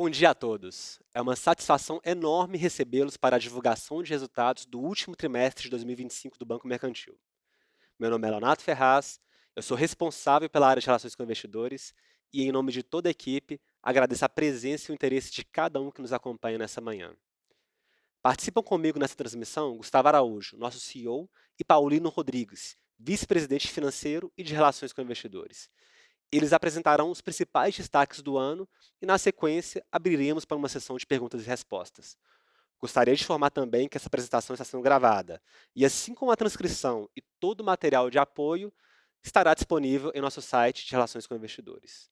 Bom dia a todos. É uma satisfação enorme recebê-los para a divulgação de resultados do último trimestre de 2025 do Banco Mercantil. Meu nome é Leonardo Ferraz, eu sou responsável pela área de relações com investidores e, em nome de toda a equipe, agradeço a presença e o interesse de cada um que nos acompanha nessa manhã. Participam comigo nessa transmissão Gustavo Araújo, nosso CEO, e Paulino Rodrigues, vice-presidente financeiro e de relações com investidores. Eles apresentarão os principais destaques do ano e, na sequência, abriremos para uma sessão de perguntas e respostas. Gostaria de informar também que essa apresentação está sendo gravada e, assim como a transcrição e todo o material de apoio, estará disponível em nosso site de Relações com Investidores.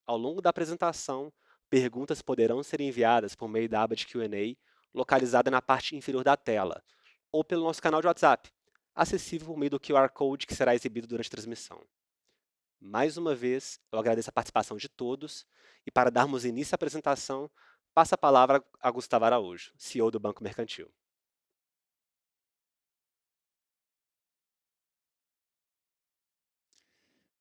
Ao longo da apresentação, perguntas poderão ser enviadas por meio da aba de Q&A, localizada na parte inferior da tela, ou pelo nosso canal de WhatsApp, acessível por meio do QR Code que será exibido durante a transmissão. Mais uma vez, eu agradeço a participação de todos e, para darmos início à apresentação, passo a palavra a Gustavo Araújo, CEO do Banco Mercantil.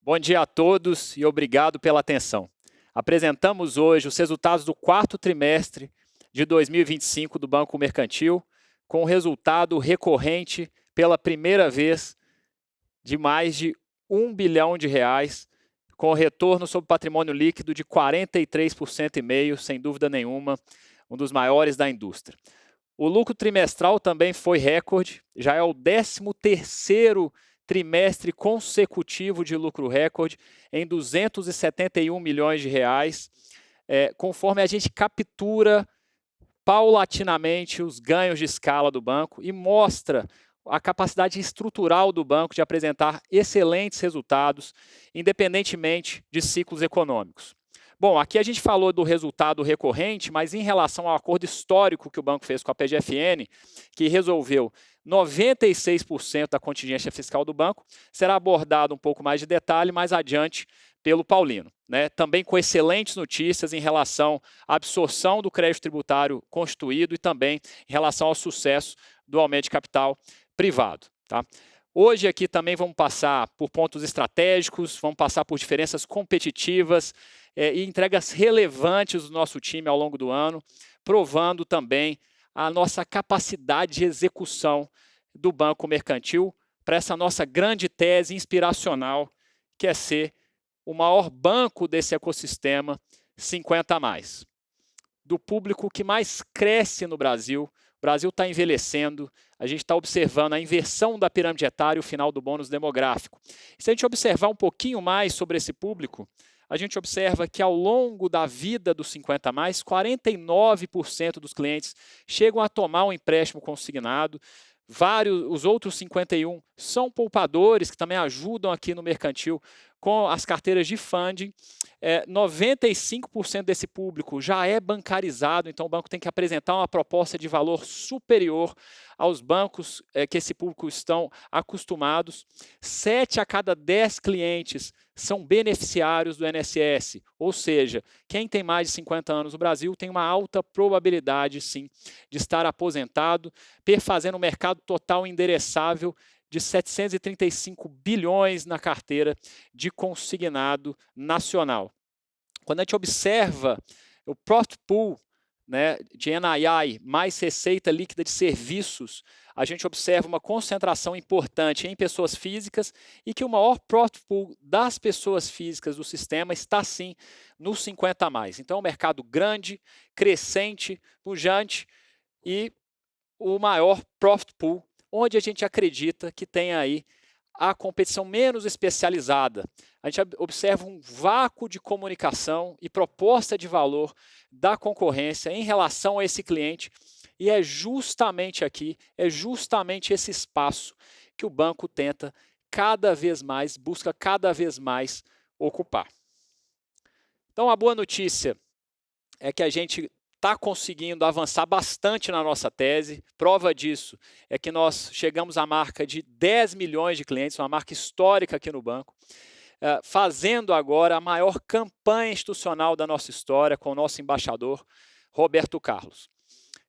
Bom dia a todos e obrigado pela atenção. Apresentamos hoje os resultados do quarto trimestre de 2025 do Banco Mercantil, com resultado recorrente pela primeira vez de mais de R$ 1 bilhão, com retorno sobre patrimônio líquido de 43,5%, sem dúvida nenhuma, um dos maiores da indústria. O lucro trimestral também foi recorde, já é o 13º trimestre consecutivo de lucro recorde, em R$ 271 milhões, conforme a gente captura paulatinamente os ganhos de escala do banco e mostra a capacidade estrutural do banco de apresentar excelentes resultados, independentemente de ciclos econômicos. Bom, aqui a gente falou do resultado recorrente, mas em relação ao acordo histórico que o banco fez com a PGFN, que resolveu 96% da contingência fiscal do banco, será abordado um pouco mais de detalhe mais adiante pelo Paulino, também com excelentes notícias em relação à absorção do crédito tributário constituído e também em relação ao sucesso do aumento de capital privado. Hoje aqui também vamos passar por pontos estratégicos, vamos passar por diferenças competitivas e entregas relevantes do nosso time ao longo do ano, provando também a nossa capacidade de execução do Banco Mercantil para essa nossa grande tese inspiracional, que é ser o maior banco desse ecossistema 50+. Do público que mais cresce no Brasil, o Brasil está envelhecendo, a gente está observando a inversão da pirâmide etária e o final do bônus demográfico. E se a gente observar um pouquinho mais sobre esse público, a gente observa que ao longo da vida dos 50+, 49% dos clientes chegam a tomar um empréstimo consignado, os outros 51 são poupadores que também ajudam aqui no mercantil com as carteiras de funding. 95% desse público já é bancarizado, então o banco tem que apresentar uma proposta de valor superior aos bancos que esse público estão acostumados. 7 a cada 10 clientes são beneficiários do INSS, ou seja, quem tem mais de 50 anos no Brasil tem uma alta probabilidade, sim, de estar aposentado, perfazendo um mercado total endereçável de 735 bilhões na carteira de consignado nacional. Quando a gente observa o profit pool de NII mais receita líquida de serviços, a gente observa uma concentração importante em pessoas físicas e que o maior profit pool das pessoas físicas do sistema está sim nos 50+. Então é um mercado grande, crescente, pujante e o maior profit pool, onde a gente acredita que tem aí a competição menos especializada. A gente observa um vácuo de comunicação e proposta de valor da concorrência em relação a esse cliente, e é justamente aqui, é justamente esse espaço que o banco tenta cada vez mais, busca cada vez mais ocupar. Então a boa notícia é que a gente está conseguindo avançar bastante na nossa tese. Prova disso é que nós chegamos à marca de 10 milhões de clientes, uma marca histórica aqui no banco, fazendo agora a maior campanha institucional da nossa história com o nosso embaixador, Roberto Carlos.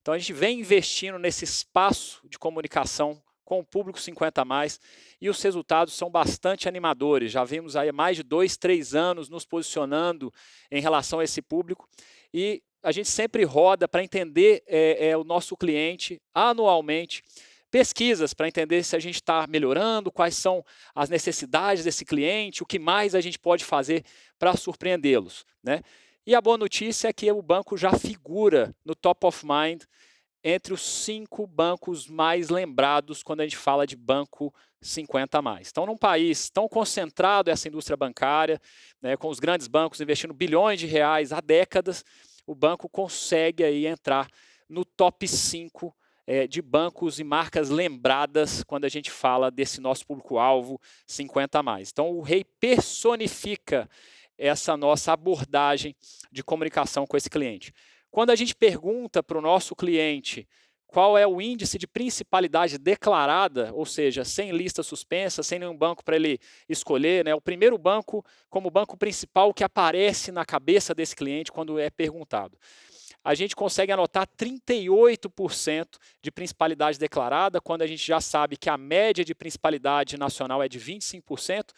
Então a gente vem investindo nesse espaço de comunicação com o público 50+, e os resultados são bastante animadores. Já vimos aí mais de 2, 3 anos nos posicionando em relação a esse público, e a gente sempre roda para entender o nosso cliente anualmente, pesquisas para entender se a gente está melhorando, quais são as necessidades desse cliente, o que mais a gente pode fazer para surpreendê-los, né? E a boa notícia é que o banco já figura no top of mind entre os 5 bancos mais lembrados quando a gente fala de banco 50 a mais. Então, num país tão concentrado essa indústria bancária, né, com os grandes bancos investindo bilhões de reais há décadas, o banco consegue aí entrar no top 5 de bancos e marcas lembradas quando a gente fala desse nosso público-alvo 50 a mais. Então, o Rei personifica essa nossa abordagem de comunicação com esse cliente. Quando a gente pergunta para o nosso cliente qual é o índice de principalidade declarada, ou seja, sem lista suspensa, sem nenhum banco para ele escolher, né, o primeiro banco como banco principal que aparece na cabeça desse cliente quando é perguntado, a gente consegue anotar 38% de principalidade declarada, quando a gente já sabe que a média de principalidade nacional é de 25%,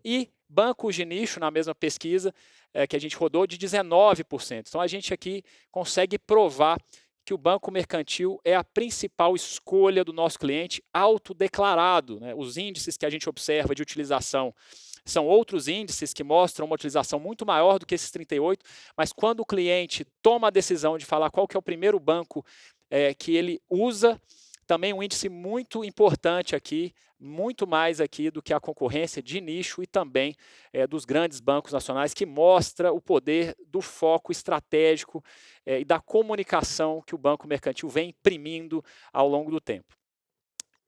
e bancos de nicho, na mesma pesquisa que a gente rodou, de 19%. Então, a gente aqui consegue provar que o banco mercantil é a principal escolha do nosso cliente autodeclarado, né? Os índices que a gente observa de utilização são outros índices que mostram uma utilização muito maior do que esses 38, mas quando o cliente toma a decisão de falar qual que é o primeiro banco que ele usa, também um índice muito importante aqui, muito mais aqui do que a concorrência de nicho e também dos grandes bancos nacionais, que mostra o poder do foco estratégico e da comunicação que o Banco Mercantil vem imprimindo ao longo do tempo.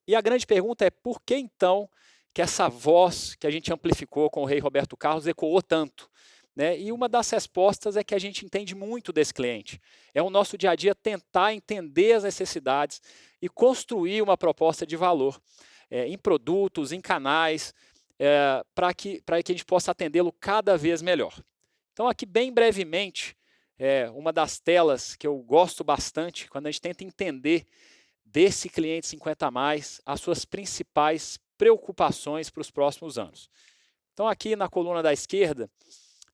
E a grande pergunta é por que então que essa voz que a gente amplificou com o Rei Roberto Carlos ecoou tanto? Né? E uma das respostas é que a gente entende muito desse cliente. É o nosso dia a dia tentar entender as necessidades e construir uma proposta de valor em produtos, em canais, para que a gente possa atendê-lo cada vez melhor. Então, aqui bem brevemente, uma das telas que eu gosto bastante, quando a gente tenta entender desse cliente 50 a mais, as suas principais preocupações para os próximos anos. Então, aqui na coluna da esquerda,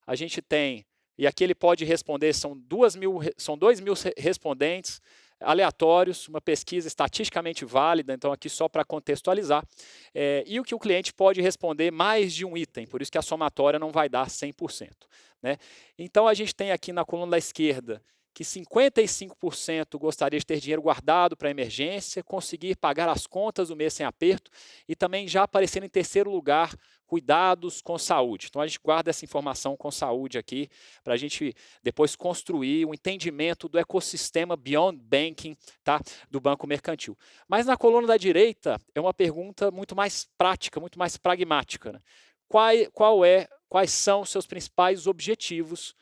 a gente tem, e aqui ele pode responder, são 2.000 respondentes aleatórios, uma pesquisa estatisticamente válida, então aqui só para contextualizar, e o que o cliente pode responder mais de um item, por isso que a somatória não vai dar 100%. Né? Então a gente tem aqui na coluna da esquerda que 55% gostaria de ter dinheiro guardado para emergência, conseguir pagar as contas do mês sem aperto e também já aparecendo em terceiro lugar, cuidados com saúde. Então a gente guarda essa informação com saúde aqui para a gente depois construir um entendimento do ecossistema Beyond Banking, tá, do Banco Mercantil. Mas na coluna da direita é uma pergunta muito mais prática, muito mais pragmática. Né? Quais são os seus principais objetivos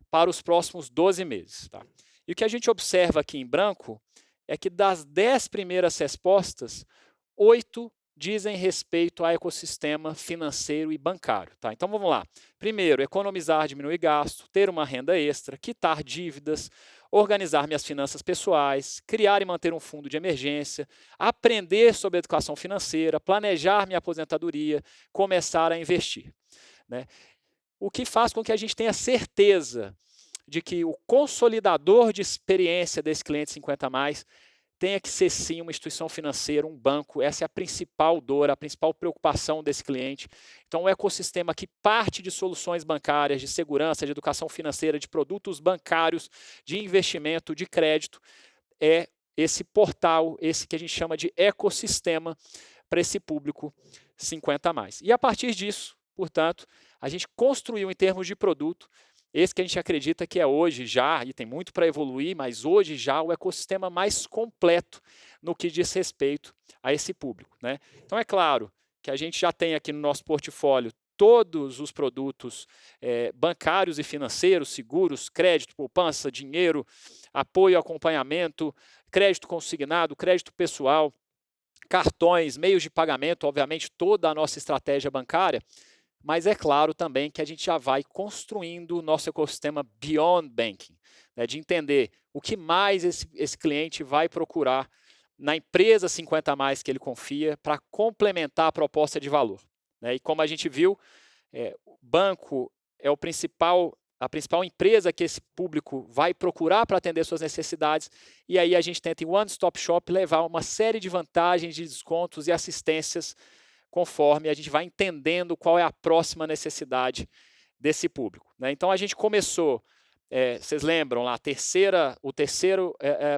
para os próximos 12 meses. Tá? E o que a gente observa aqui em branco é que das 10 primeiras respostas, 8 dizem respeito ao ecossistema financeiro e bancário. Tá? Então vamos lá. Primeiro, economizar, diminuir gasto, ter uma renda extra, quitar dívidas, organizar minhas finanças pessoais, criar e manter um fundo de emergência, aprender sobre educação financeira, planejar minha aposentadoria, começar a investir. Né? O que faz com que a gente tenha certeza de que o consolidador de experiência desse cliente 50 a mais tenha que ser sim uma instituição financeira, um banco. Essa é a principal dor, a principal preocupação desse cliente. Então, o ecossistema que parte de soluções bancárias, de segurança, de educação financeira, de produtos bancários, de investimento, de crédito, é esse portal, esse que a gente chama de ecossistema para esse público 50 a mais. E a partir disso, portanto, a gente construiu em termos de produto, esse que a gente acredita que é hoje já, e tem muito para evoluir, mas hoje já o ecossistema mais completo no que diz respeito a esse público. Né? Então é claro que a gente já tem aqui no nosso portfólio todos os produtos bancários e financeiros, seguros, crédito, poupança, dinheiro, apoio, acompanhamento, crédito consignado, crédito pessoal, cartões, meios de pagamento, obviamente toda a nossa estratégia bancária, mas é claro também que a gente já vai construindo o nosso ecossistema Beyond Banking, né, de entender o que mais esse cliente vai procurar na empresa 50 a mais que ele confia para complementar a proposta de valor. Né? E como a gente viu, o banco é o principal a principal empresa que esse público vai procurar para atender suas necessidades, e aí a gente tenta em One Stop Shop levar uma série de vantagens, de descontos e assistências conforme a gente vai entendendo qual é a próxima necessidade desse público, né? Então a gente começou, vocês lembram lá, o terceiro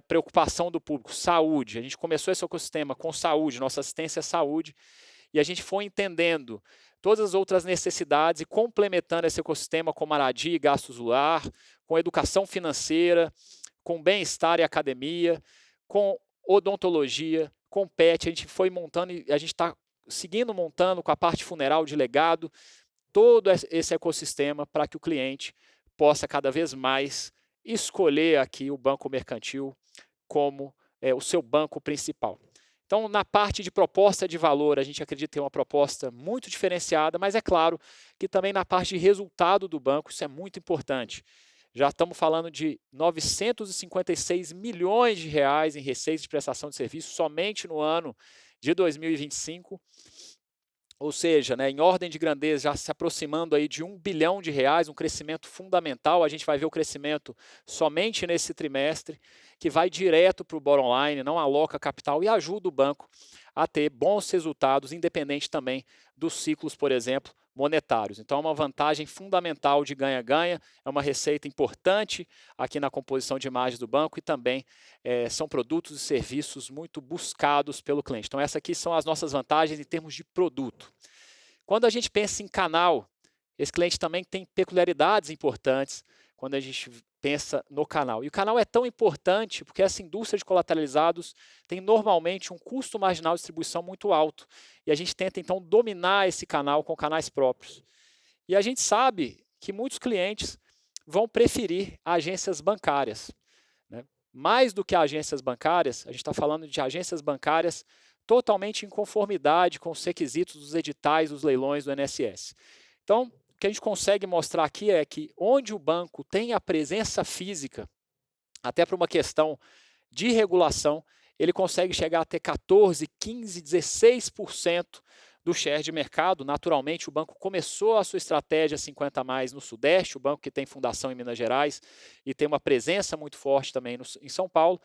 preocupação do público, saúde. A gente começou esse ecossistema com saúde, nossa assistência à saúde, e a gente foi entendendo todas as outras necessidades e complementando esse ecossistema com moradia e gastos do lar, com educação financeira, com bem-estar e academia, com odontologia, com pet. A gente foi montando e a gente está seguindo montando com a parte funeral de legado, todo esse ecossistema para que o cliente possa cada vez mais escolher aqui o banco mercantil como o seu banco principal. Então, na parte de proposta de valor, a gente acredita ter uma proposta muito diferenciada, mas é claro que também na parte de resultado do banco, isso é muito importante. Já estamos falando de 956 milhões de reais em receita de prestação de serviço somente no ano de 2025, ou seja, né, em ordem de grandeza, já se aproximando aí de R$ 1 bilhão, um crescimento fundamental. A gente vai ver o crescimento somente nesse trimestre, que vai direto para o bottom line, não aloca capital e ajuda o banco a ter bons resultados, independente também dos ciclos, por exemplo, monetários. Então, é uma vantagem fundamental de ganha-ganha, é uma receita importante aqui na composição de margens do banco e também são produtos e serviços muito buscados pelo cliente. Então, essas aqui são as nossas vantagens em termos de produto. Quando a gente pensa em canal, esse cliente também tem peculiaridades importantes quando a gente pensa no canal. E o canal é tão importante porque essa indústria de colateralizados tem normalmente um custo marginal de distribuição muito alto. E a gente tenta, então, dominar esse canal com canais próprios. E a gente sabe que muitos clientes vão preferir agências bancárias, né? Mais do que agências bancárias, a gente está falando de agências bancárias totalmente em conformidade com os requisitos dos editais dos leilões do INSS. Então, o que a gente consegue mostrar aqui é que onde o banco tem a presença física, até por uma questão de regulação, ele consegue chegar a ter 14, 15, 16% do share de mercado. Naturalmente, o banco começou a sua estratégia 50 mais no Sudeste, o banco que tem fundação em Minas Gerais e tem uma presença muito forte também em São Paulo,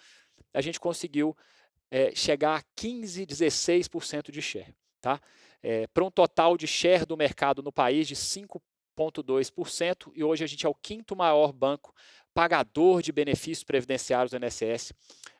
a gente conseguiu chegar a 15, 16% de share, tá? Para um total de share do mercado no país de 5,2%, e hoje a gente é o quinto maior banco pagador de benefícios previdenciários do INSS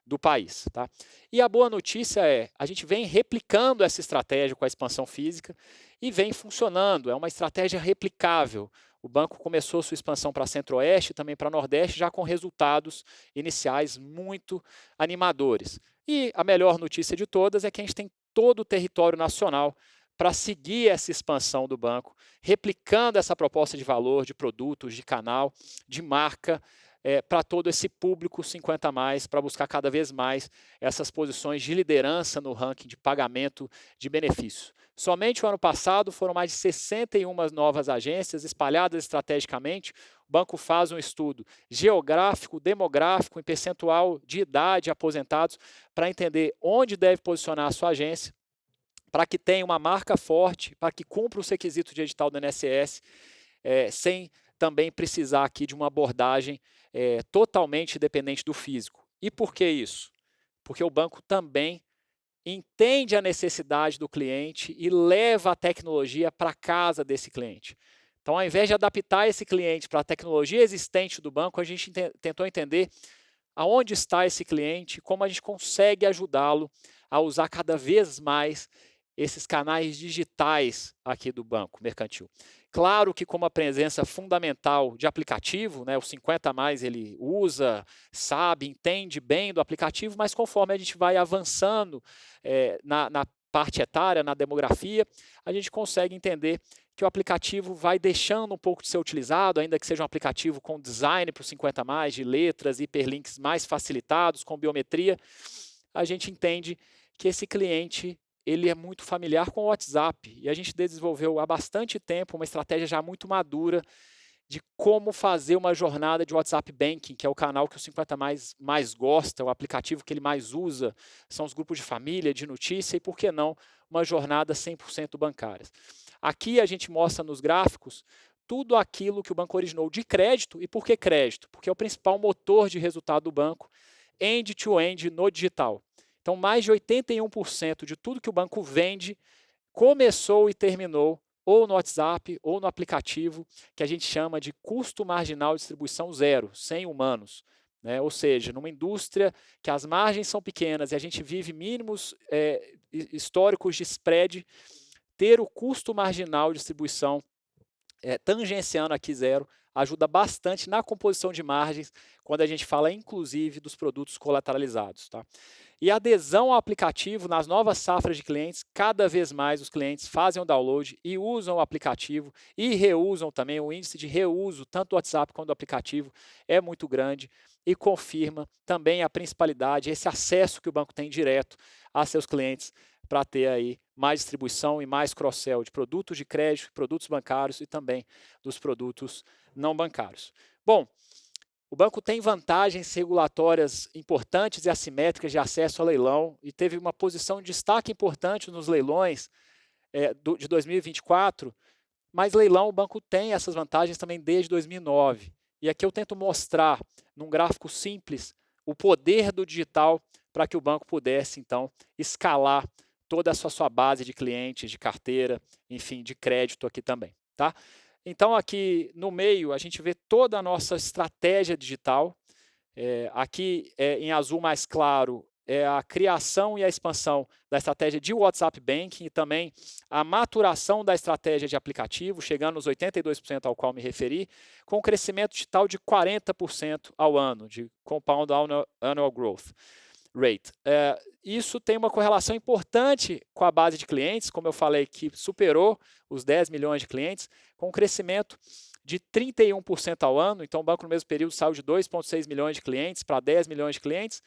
do país, tá? E a boa notícia é, a gente vem replicando essa estratégia com a expansão física e vem funcionando, é uma estratégia replicável. O banco começou sua expansão para Centro-Oeste e também para Nordeste, já com resultados iniciais muito animadores. E a melhor notícia de todas é que a gente tem todo o território nacional para seguir essa expansão do banco, replicando essa proposta de valor, de produtos, de canal, de marca, para todo esse público 50 mais, para buscar cada vez mais essas posições de liderança no ranking de pagamento de benefícios. Somente o ano passado foram mais de 61 novas agências espalhadas estrategicamente. O banco faz um estudo geográfico, demográfico, em percentual de idade, aposentados, para entender onde deve posicionar a sua agência, para que tenha uma marca forte, para que cumpra os requisitos de edital do INSS, sem também precisar aqui de uma abordagem totalmente dependente do físico. E por que isso? Porque o banco também entende a necessidade do cliente e leva a tecnologia para casa desse cliente. Então, ao invés de adaptar esse cliente para a tecnologia existente do banco, a gente tentou entender aonde está esse cliente, como a gente consegue ajudá-lo a usar cada vez mais esses canais digitais aqui do banco mercantil. Claro que com uma presença fundamental de aplicativo, né, o 50 mais ele usa, sabe, entende bem do aplicativo, mas conforme a gente vai avançando na parte etária, na demografia, a gente consegue entender que o aplicativo vai deixando um pouco de ser utilizado, ainda que seja um aplicativo com design para o 50 mais, de letras, hiperlinks mais facilitados, com biometria, a gente entende que esse cliente ele é muito familiar com o WhatsApp e a gente desenvolveu há bastante tempo uma estratégia já muito madura de como fazer uma jornada de WhatsApp Banking, que é o canal que o 50 mais gosta, o aplicativo que ele mais usa, são os grupos de família, de notícia e, por que não, uma jornada 100% bancária. Aqui a gente mostra nos gráficos tudo aquilo que o banco originou de crédito. E por que crédito? Porque é o principal motor de resultado do banco, end-to-end no digital. Então, mais de 81% de tudo que o banco vende começou e terminou ou no WhatsApp ou no aplicativo, que a gente chama de custo marginal de distribuição zero, sem humanos. Né? Ou seja, numa indústria que as margens são pequenas e a gente vive mínimos históricos de spread, ter o custo marginal de distribuição tangenciando aqui zero ajuda bastante na composição de margens, quando a gente fala inclusive dos produtos colateralizados. Tá? E a adesão ao aplicativo nas novas safras de clientes, cada vez mais os clientes fazem o download e usam o aplicativo e reusam também. O índice de reuso, tanto do WhatsApp quanto do aplicativo, é muito grande e confirma também a principalidade, esse acesso que o banco tem direto a seus clientes para ter aí mais distribuição e mais cross-sell de produtos de crédito, produtos bancários e também dos produtos não bancários. Bom, o banco tem vantagens regulatórias importantes e assimétricas de acesso ao leilão e teve uma posição de destaque importante nos leilões de 2024, mas leilão o banco tem essas vantagens também desde 2009. E aqui eu tento mostrar, num gráfico simples, o poder do digital para que o banco pudesse, então, escalar toda a sua base de clientes, de carteira, enfim, de crédito aqui também. Tá? Então, aqui no meio, a gente vê toda a nossa estratégia digital. Aqui, em azul mais claro, é a criação e a expansão da estratégia de WhatsApp Banking e também a maturação da estratégia de aplicativo, chegando nos 82% ao qual me referi, com um crescimento digital de 40% ao ano, de Compound Annual Growth Rate. Isso tem uma correlação importante com a base de clientes, como eu falei, que superou os 10 milhões de clientes, com um crescimento de 31% ao ano. Então, o banco no mesmo período saiu de 2,6 milhões de clientes para 10 milhões de clientes.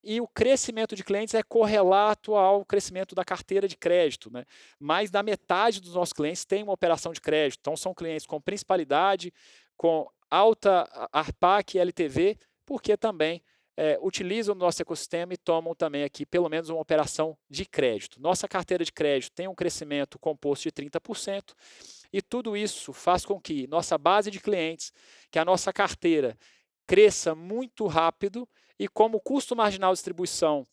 E o crescimento de clientes é correlato ao crescimento da carteira de crédito. Né? Mais da metade dos nossos clientes tem uma operação de crédito. Então, são clientes com principalidade, com alta ARPAC e LTV, porque também utilizam o nosso ecossistema e tomam também aqui pelo menos uma operação de crédito. Nossa carteira de crédito tem um crescimento composto de 30%, e tudo isso faz com que nossa base de clientes, que a nossa carteira cresça muito rápido, e como o custo marginal de distribuição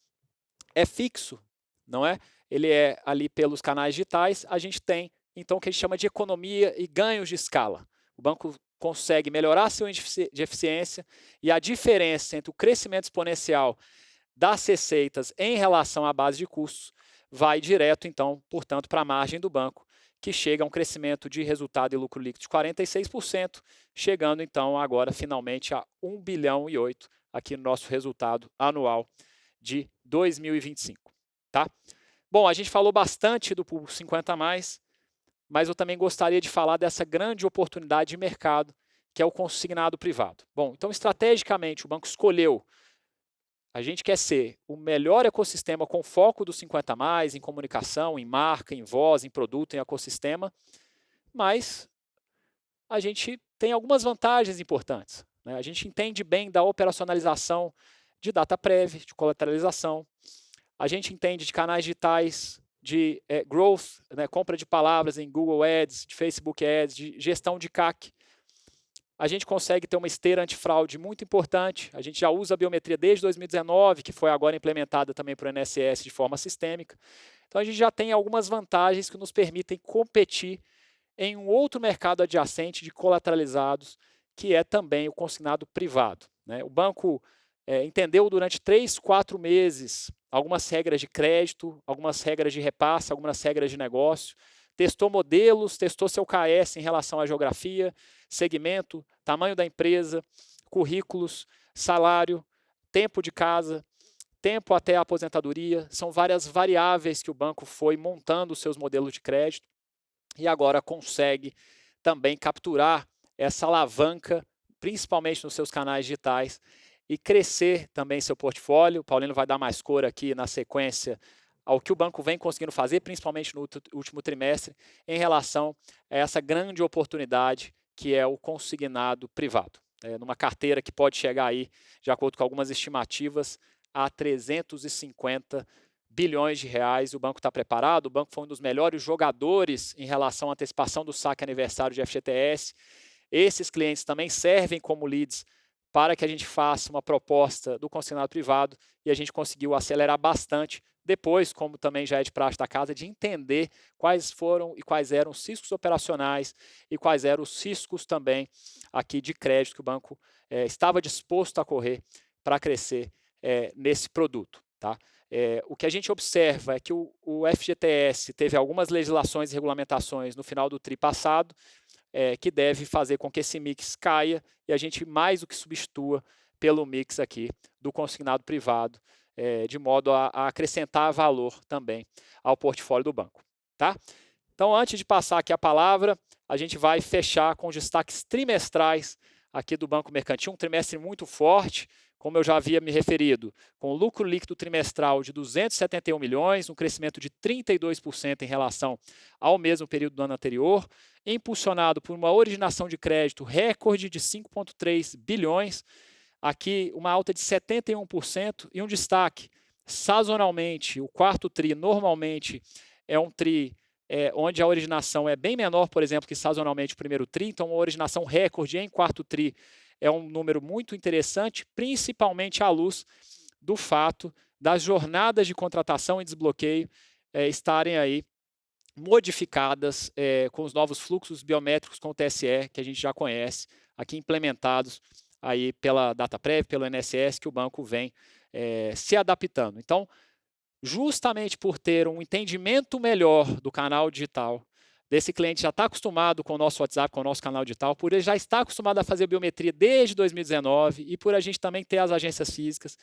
é fixo, não é? Ele é ali pelos canais digitais, a gente tem então o que a gente chama de economia e ganhos de escala. O banco consegue melhorar seu índice de eficiência, e a diferença entre o crescimento exponencial das receitas em relação à base de custos vai direto, então, portanto, para a margem do banco, que chega a um crescimento de resultado e lucro líquido de 46%, chegando então agora finalmente a 1 bilhão e 8 aqui no nosso resultado anual de 2025. Tá? Bom, a gente falou bastante do Público 50+, mas eu também gostaria de falar dessa grande oportunidade de mercado, que é o consignado privado. Bom, então, estrategicamente, o banco escolheu, a gente quer ser o melhor ecossistema com foco do 50+, em comunicação, em marca, em voz, em produto, em ecossistema, mas a gente tem algumas vantagens importantes. Né? A gente entende bem da operacionalização de data prévia, de colateralização, a gente entende de canais digitais, de growth, né, compra de palavras em Google Ads, de Facebook Ads, de gestão de CAC. A gente consegue ter uma esteira antifraude muito importante. A gente já usa a biometria desde 2019, que foi agora implementada também para o INSS de forma sistêmica. Então, a gente já tem algumas vantagens que nos permitem competir em um outro mercado adjacente de colateralizados, que é também o consignado privado. Né? O banco entendeu durante 3, 4 meses algumas regras de crédito, algumas regras de repasse, algumas regras de negócio, testou modelos, testou seu KS em relação à geografia, segmento, tamanho da empresa, currículos, salário, tempo de casa, tempo até a aposentadoria. São várias variáveis que o banco foi montando os seus modelos de crédito e agora consegue também capturar essa alavanca, principalmente nos seus canais digitais, e crescer também seu portfólio. O Paulino vai dar mais cor aqui na sequência ao que o banco vem conseguindo fazer, principalmente no último trimestre, em relação a essa grande oportunidade que é o consignado privado. Numa carteira que pode chegar aí, de acordo com algumas estimativas, a 350 bilhões de reais. O banco está preparado, o banco foi um dos melhores jogadores em relação à antecipação do saque aniversário de FGTS. Esses clientes também servem como leads para que a gente faça uma proposta do consignado privado e a gente conseguiu acelerar bastante depois, como também já é de praxe da casa, de entender quais foram e quais eram os riscos operacionais e quais eram os riscos também aqui de crédito que o banco estava disposto a correr para crescer nesse produto. Tá? O que a gente observa é que o FGTS teve algumas legislações e regulamentações no final do TRI passado, que deve fazer com que esse mix caia e a gente mais do que substitua pelo mix aqui do consignado privado, de modo a acrescentar valor também ao portfólio do banco. Tá? Então, antes de passar aqui a palavra, a gente vai fechar com os destaques trimestrais aqui do Banco Mercantil, um trimestre muito forte, como eu já havia me referido, com lucro líquido trimestral de 271 milhões, um crescimento de 32% em relação ao mesmo período do ano anterior, impulsionado por uma originação de crédito recorde de 5,3 bilhões, aqui uma alta de 71% e um destaque, sazonalmente, o quarto TRI normalmente é um TRI onde a originação é bem menor, por exemplo, que sazonalmente o primeiro TRI, então uma originação recorde em quarto TRI é um número muito interessante, principalmente à luz do fato das jornadas de contratação e desbloqueio estarem aí modificadas com os novos fluxos biométricos com o TSE, que a gente já conhece, aqui implementados aí pela Dataprev, pelo INSS, que o banco vem se adaptando. Então, justamente por ter um entendimento melhor do canal digital, desse cliente já está acostumado com o nosso WhatsApp, com o nosso canal digital, por ele já estar acostumado a fazer biometria desde 2019 e por a gente também ter as agências físicas,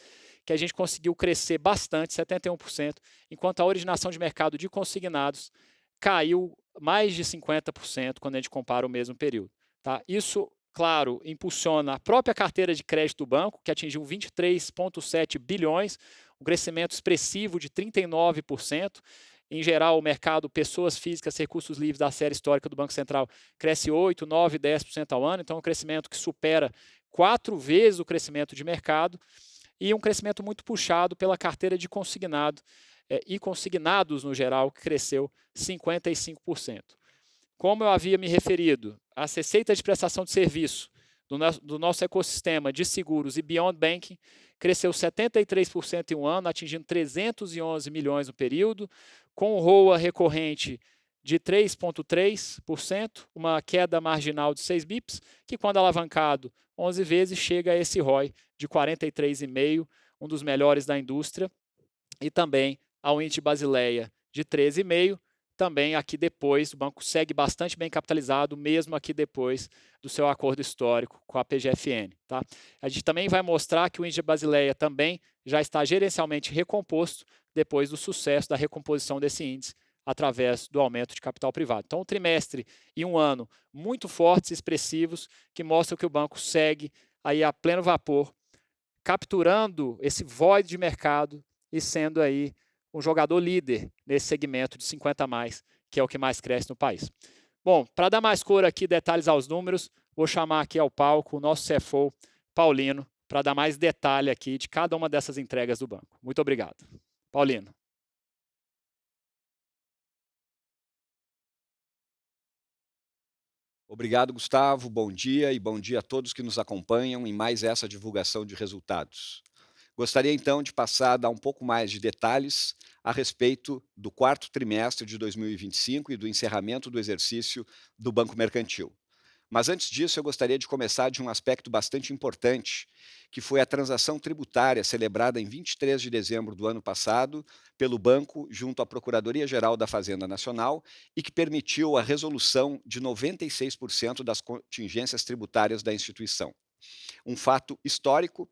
que a gente conseguiu crescer bastante, 71%, enquanto a originação de mercado de consignados caiu mais de 50% quando a gente compara o mesmo período. Tá? Isso, claro, impulsiona a própria carteira de crédito do banco, que atingiu 23,7 bilhões, um crescimento expressivo de 39%. Em geral, o mercado pessoas físicas, recursos livres da série histórica do Banco Central cresce 8%, 9%, 10% ao ano, então é um crescimento que supera 4 vezes o crescimento de mercado e um crescimento muito puxado pela carteira de consignado e consignados no geral, que cresceu 55%. Como eu havia me referido, as receitas de prestação de serviço do nosso ecossistema de seguros e Beyond Banking cresceu 73% em um ano, atingindo 311 milhões no período, com ROA recorrente de 3,3%, uma queda marginal de 6 bips, que quando alavancado 11 vezes chega a esse ROI de 43,5%, um dos melhores da indústria, e também ao índice Basileia de 13,5%, também aqui depois, o banco segue bastante bem capitalizado, mesmo aqui depois do seu acordo histórico com a PGFN. Tá? A gente também vai mostrar que o índice Basileia também já está gerencialmente recomposto depois do sucesso da recomposição desse índice através do aumento de capital privado. Então, um trimestre e um ano muito fortes e expressivos que mostram que o banco segue aí a pleno vapor, capturando esse void de mercado e sendo aí um jogador líder nesse segmento de 50 a mais, que é o que mais cresce no país. Bom, para dar mais cor aqui, detalhes aos números, vou chamar aqui ao palco o nosso CFO, Paulino, para dar mais detalhe aqui de cada uma dessas entregas do banco. Muito obrigado. Paulino. Obrigado, Gustavo. Bom dia e bom dia a todos que nos acompanham em mais essa divulgação de resultados. Gostaria então de passar a dar um pouco mais de detalhes a respeito do quarto trimestre de 2025 e do encerramento do exercício do Banco Mercantil. Mas antes disso, eu gostaria de começar de um aspecto bastante importante, que foi a transação tributária celebrada em 23 de dezembro do ano passado pelo banco junto à Procuradoria-Geral da Fazenda Nacional e que permitiu a resolução de 96% das contingências tributárias da instituição. Um fato histórico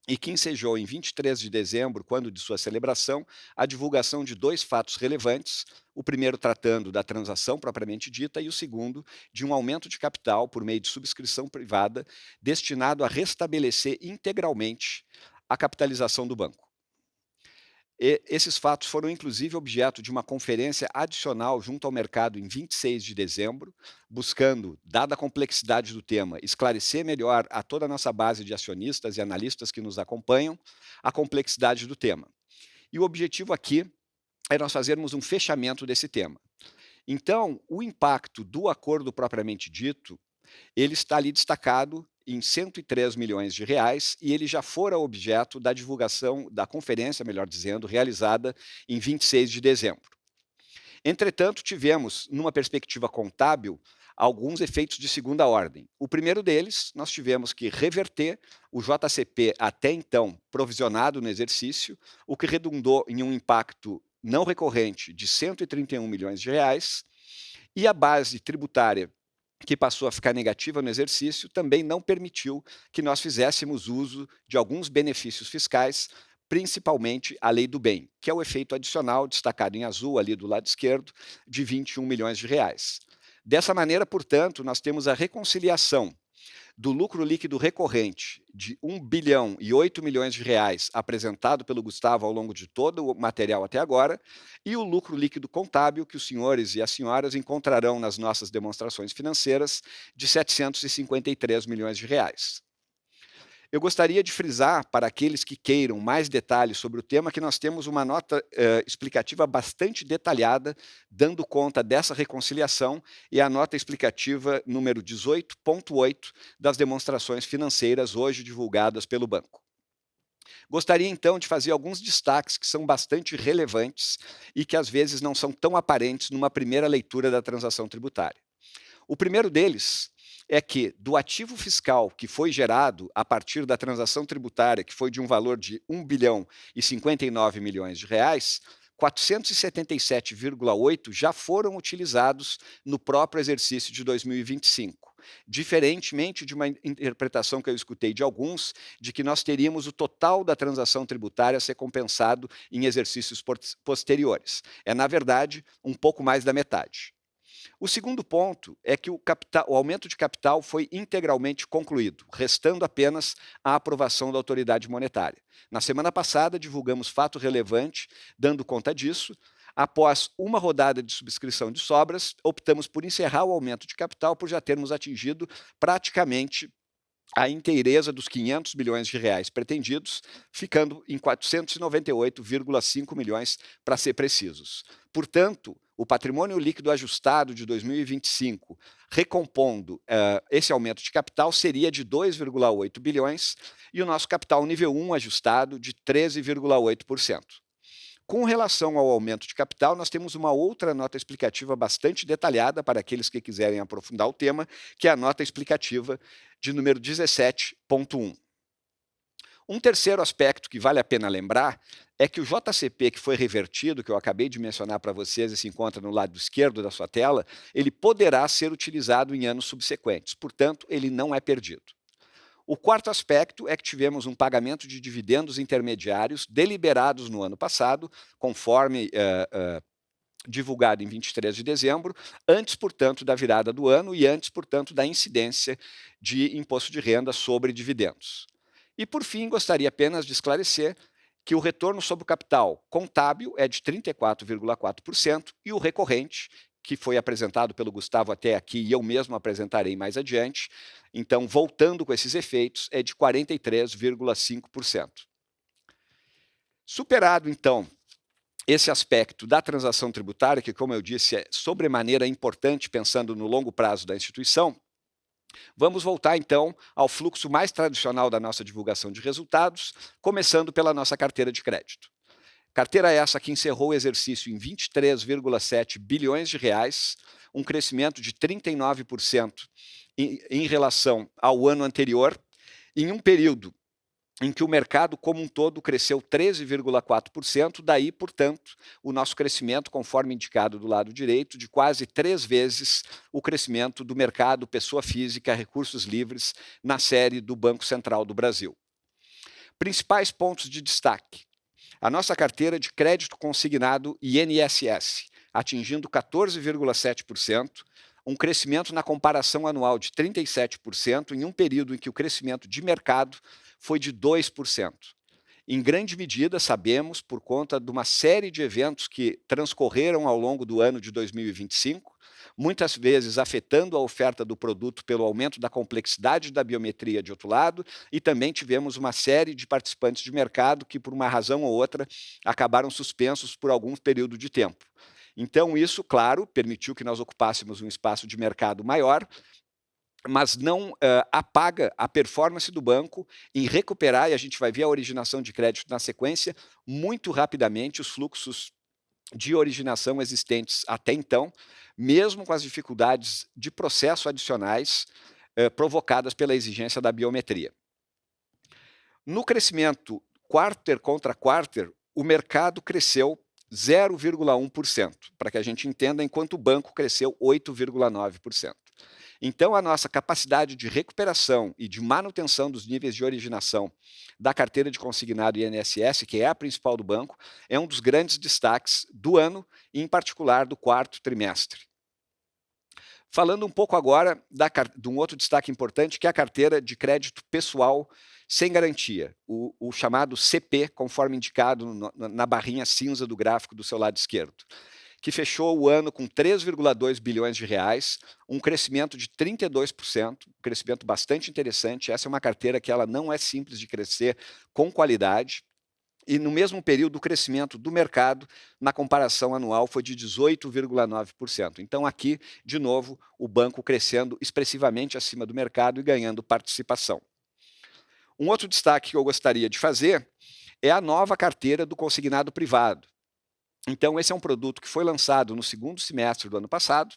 e que ensejou em 23 de dezembro, quando de sua celebração, a divulgação de 2 fatos relevantes, o primeiro tratando da transação propriamente dita e o segundo de um aumento de capital por meio de subscrição privada destinado a restabelecer integralmente a capitalização do banco. Esses fatos foram inclusive objeto de uma conferência adicional junto ao mercado em 26 de dezembro, buscando, dada a complexidade do tema, esclarecer melhor a toda a nossa base de acionistas e analistas que nos acompanham a complexidade do tema. E o objetivo aqui é nós fazermos um fechamento desse tema. Então, o impacto do acordo propriamente dito, ele está ali destacado em 103 milhões de reais e ele já fora objeto da divulgação da conferência, melhor dizendo, realizada em 26 de dezembro. Entretanto, tivemos, numa perspectiva contábil, alguns efeitos de segunda ordem. O primeiro deles, nós tivemos que reverter o JCP até então provisionado no exercício, o que redundou em um impacto não recorrente de 131 milhões de reais, e a base tributária que passou a ficar negativa no exercício também não permitiu que nós fizéssemos uso de alguns benefícios fiscais, principalmente a lei do bem, que é o efeito adicional destacado em azul ali do lado esquerdo de 21 milhões de reais. Dessa maneira, portanto, nós temos a reconciliação do lucro líquido recorrente de 1 bilhão e 8 milhões de reais apresentado pelo Gustavo ao longo de todo o material até agora, e o lucro líquido contábil que os senhores e as senhoras encontrarão nas nossas demonstrações financeiras de 753 milhões de reais. Eu gostaria de frisar para aqueles que queiram mais detalhes sobre o tema que nós temos uma nota explicativa bastante detalhada, dando conta dessa reconciliação, e a nota explicativa número 18.8 das demonstrações financeiras hoje divulgadas pelo banco. Gostaria então de fazer alguns destaques que são bastante relevantes e que às vezes não são tão aparentes numa primeira leitura da transação tributária. O primeiro deles é que, do ativo fiscal que foi gerado a partir da transação tributária, que foi de um valor de 1 bilhão e 59 milhões de reais, 477,8 já foram utilizados no próprio exercício de 2025. Diferentemente de uma interpretação que eu escutei de alguns, de que nós teríamos o total da transação tributária a ser compensado em exercícios posteriores. É, na verdade, um pouco mais da metade. O segundo ponto é que o aumento de capital foi integralmente concluído, restando apenas a aprovação da autoridade monetária. Na semana passada, divulgamos fato relevante, dando conta disso. Após uma rodada de subscrição de sobras, optamos por encerrar o aumento de capital por já termos atingido praticamente a inteireza dos 500 milhões de reais pretendidos, ficando em 498,5 milhões, para ser precisos. Portanto, o patrimônio líquido ajustado de 2025, recompondo esse aumento de capital, seria de 2,8 bilhões e o nosso capital nível 1 ajustado de 13,8%. Com relação ao aumento de capital, nós temos uma outra nota explicativa bastante detalhada para aqueles que quiserem aprofundar o tema, que é a nota explicativa de número 17.1. Um terceiro aspecto que vale a pena lembrar é que o JCP que foi revertido, que eu acabei de mencionar para vocês e se encontra no lado esquerdo da sua tela, ele poderá ser utilizado em anos subsequentes, portanto, ele não é perdido. O quarto aspecto é que tivemos um pagamento de dividendos intermediários deliberados no ano passado, conforme divulgado em 23 de dezembro, antes, portanto, da virada do ano e antes, portanto, da incidência de imposto de renda sobre dividendos. E, por fim, gostaria apenas de esclarecer que o retorno sobre o capital contábil é de 34,4% e o recorrente, que foi apresentado pelo Gustavo até aqui e eu mesmo apresentarei mais adiante, então, voltando com esses efeitos, é de 43,5%. Superado, então, esse aspecto da transação tributária, que, como eu disse, é sobremaneira importante pensando no longo prazo da instituição, vamos voltar, então, ao fluxo mais tradicional da nossa divulgação de resultados, começando pela nossa carteira de crédito. Carteira essa que encerrou o exercício em 23,7 bilhões de reais, um crescimento de 39% em relação ao ano anterior, em um período em que o mercado como um todo cresceu 13,4%, daí, portanto, o nosso crescimento, conforme indicado do lado direito, de quase 3 vezes o crescimento do mercado pessoa física, recursos livres, na série do Banco Central do Brasil. Principais pontos de destaque. A nossa carteira de crédito consignado INSS, atingindo 14,7%, um crescimento na comparação anual de 37%, em um período em que o crescimento de mercado foi de 2%. Em grande medida, sabemos, por conta de uma série de eventos que transcorreram ao longo do ano de 2025, muitas vezes afetando a oferta do produto pelo aumento da complexidade da biometria de outro lado, e também tivemos uma série de participantes de mercado que, por uma razão ou outra, acabaram suspensos por algum período de tempo. Então, isso, claro, permitiu que nós ocupássemos um espaço de mercado maior, mas não apaga a performance do banco em recuperar, e a gente vai ver a originação de crédito na sequência, muito rapidamente os fluxos de originação existentes até então, mesmo com as dificuldades de processo adicionais provocadas pela exigência da biometria. No crescimento quarter contra quarter, o mercado cresceu 0,1%, para que a gente entenda, enquanto o banco cresceu 8,9%. Então, a nossa capacidade de recuperação e de manutenção dos níveis de originação da carteira de consignado INSS, que é a principal do banco, é um dos grandes destaques do ano, e em particular do quarto trimestre. Falando um pouco agora de um outro destaque importante, que é a carteira de crédito pessoal sem garantia, o chamado CP, conforme indicado na barrinha cinza do gráfico do seu lado esquerdo, que fechou o ano com 3,2 bilhões de reais, um crescimento de 32%, um crescimento bastante interessante. Essa é uma carteira que ela não é simples de crescer com qualidade, e no mesmo período o crescimento do mercado na comparação anual foi de 18,9%. Então aqui, de novo, o banco crescendo expressivamente acima do mercado e ganhando participação. Um outro destaque que eu gostaria de fazer é a nova carteira do consignado privado. Então, esse é um produto que foi lançado no segundo semestre do ano passado.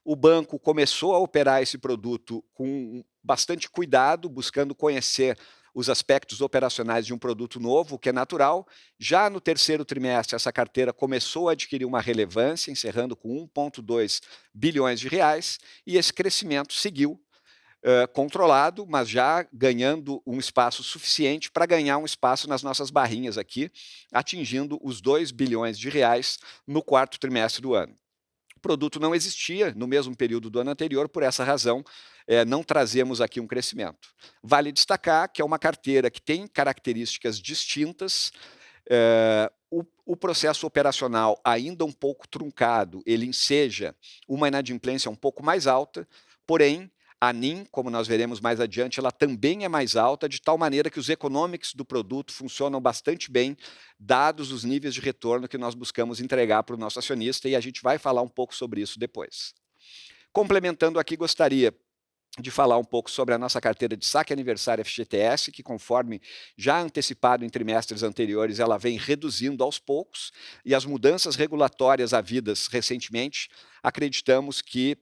O banco começou a operar esse produto com bastante cuidado, buscando conhecer os aspectos operacionais de um produto novo, o que é natural. Já no terceiro trimestre, essa carteira começou a adquirir uma relevância, encerrando com 1,2 bilhões de reais, e esse crescimento seguiu controlado, mas já ganhando um espaço suficiente para ganhar um espaço nas nossas barrinhas aqui, atingindo os 2 bilhões de reais no quarto trimestre do ano. O produto não existia no mesmo período do ano anterior, por essa razão, não trazemos aqui um crescimento. Vale destacar que é uma carteira que tem características distintas, o processo operacional ainda um pouco truncado, ele enseja uma inadimplência um pouco mais alta, porém, a NIM, como nós veremos mais adiante, ela também é mais alta, de tal maneira que os economics do produto funcionam bastante bem, dados os níveis de retorno que nós buscamos entregar para o nosso acionista, e a gente vai falar um pouco sobre isso depois. Complementando aqui, gostaria de falar um pouco sobre a nossa carteira de saque aniversário FGTS, que, conforme já antecipado em trimestres anteriores, ela vem reduzindo aos poucos, e as mudanças regulatórias havidas recentemente, acreditamos que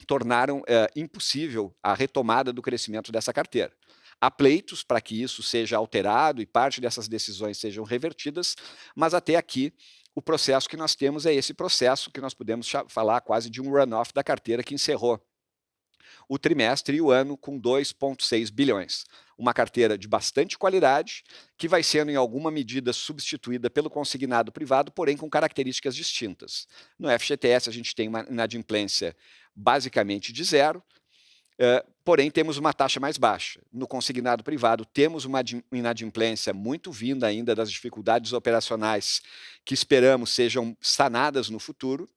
tornaram impossível a retomada do crescimento dessa carteira. Há pleitos para que isso seja alterado e parte dessas decisões sejam revertidas, mas até aqui o processo que nós temos é esse processo que nós podemos falar quase de um runoff da carteira, que encerrou o trimestre e o ano com 2,6 bilhões. Uma carteira de bastante qualidade, que vai sendo em alguma medida substituída pelo consignado privado, porém com características distintas. No FGTS a gente tem uma inadimplência basicamente de zero, porém temos uma taxa mais baixa. No consignado privado temos uma inadimplência muito vinda ainda das dificuldades operacionais que esperamos sejam sanadas no futuro,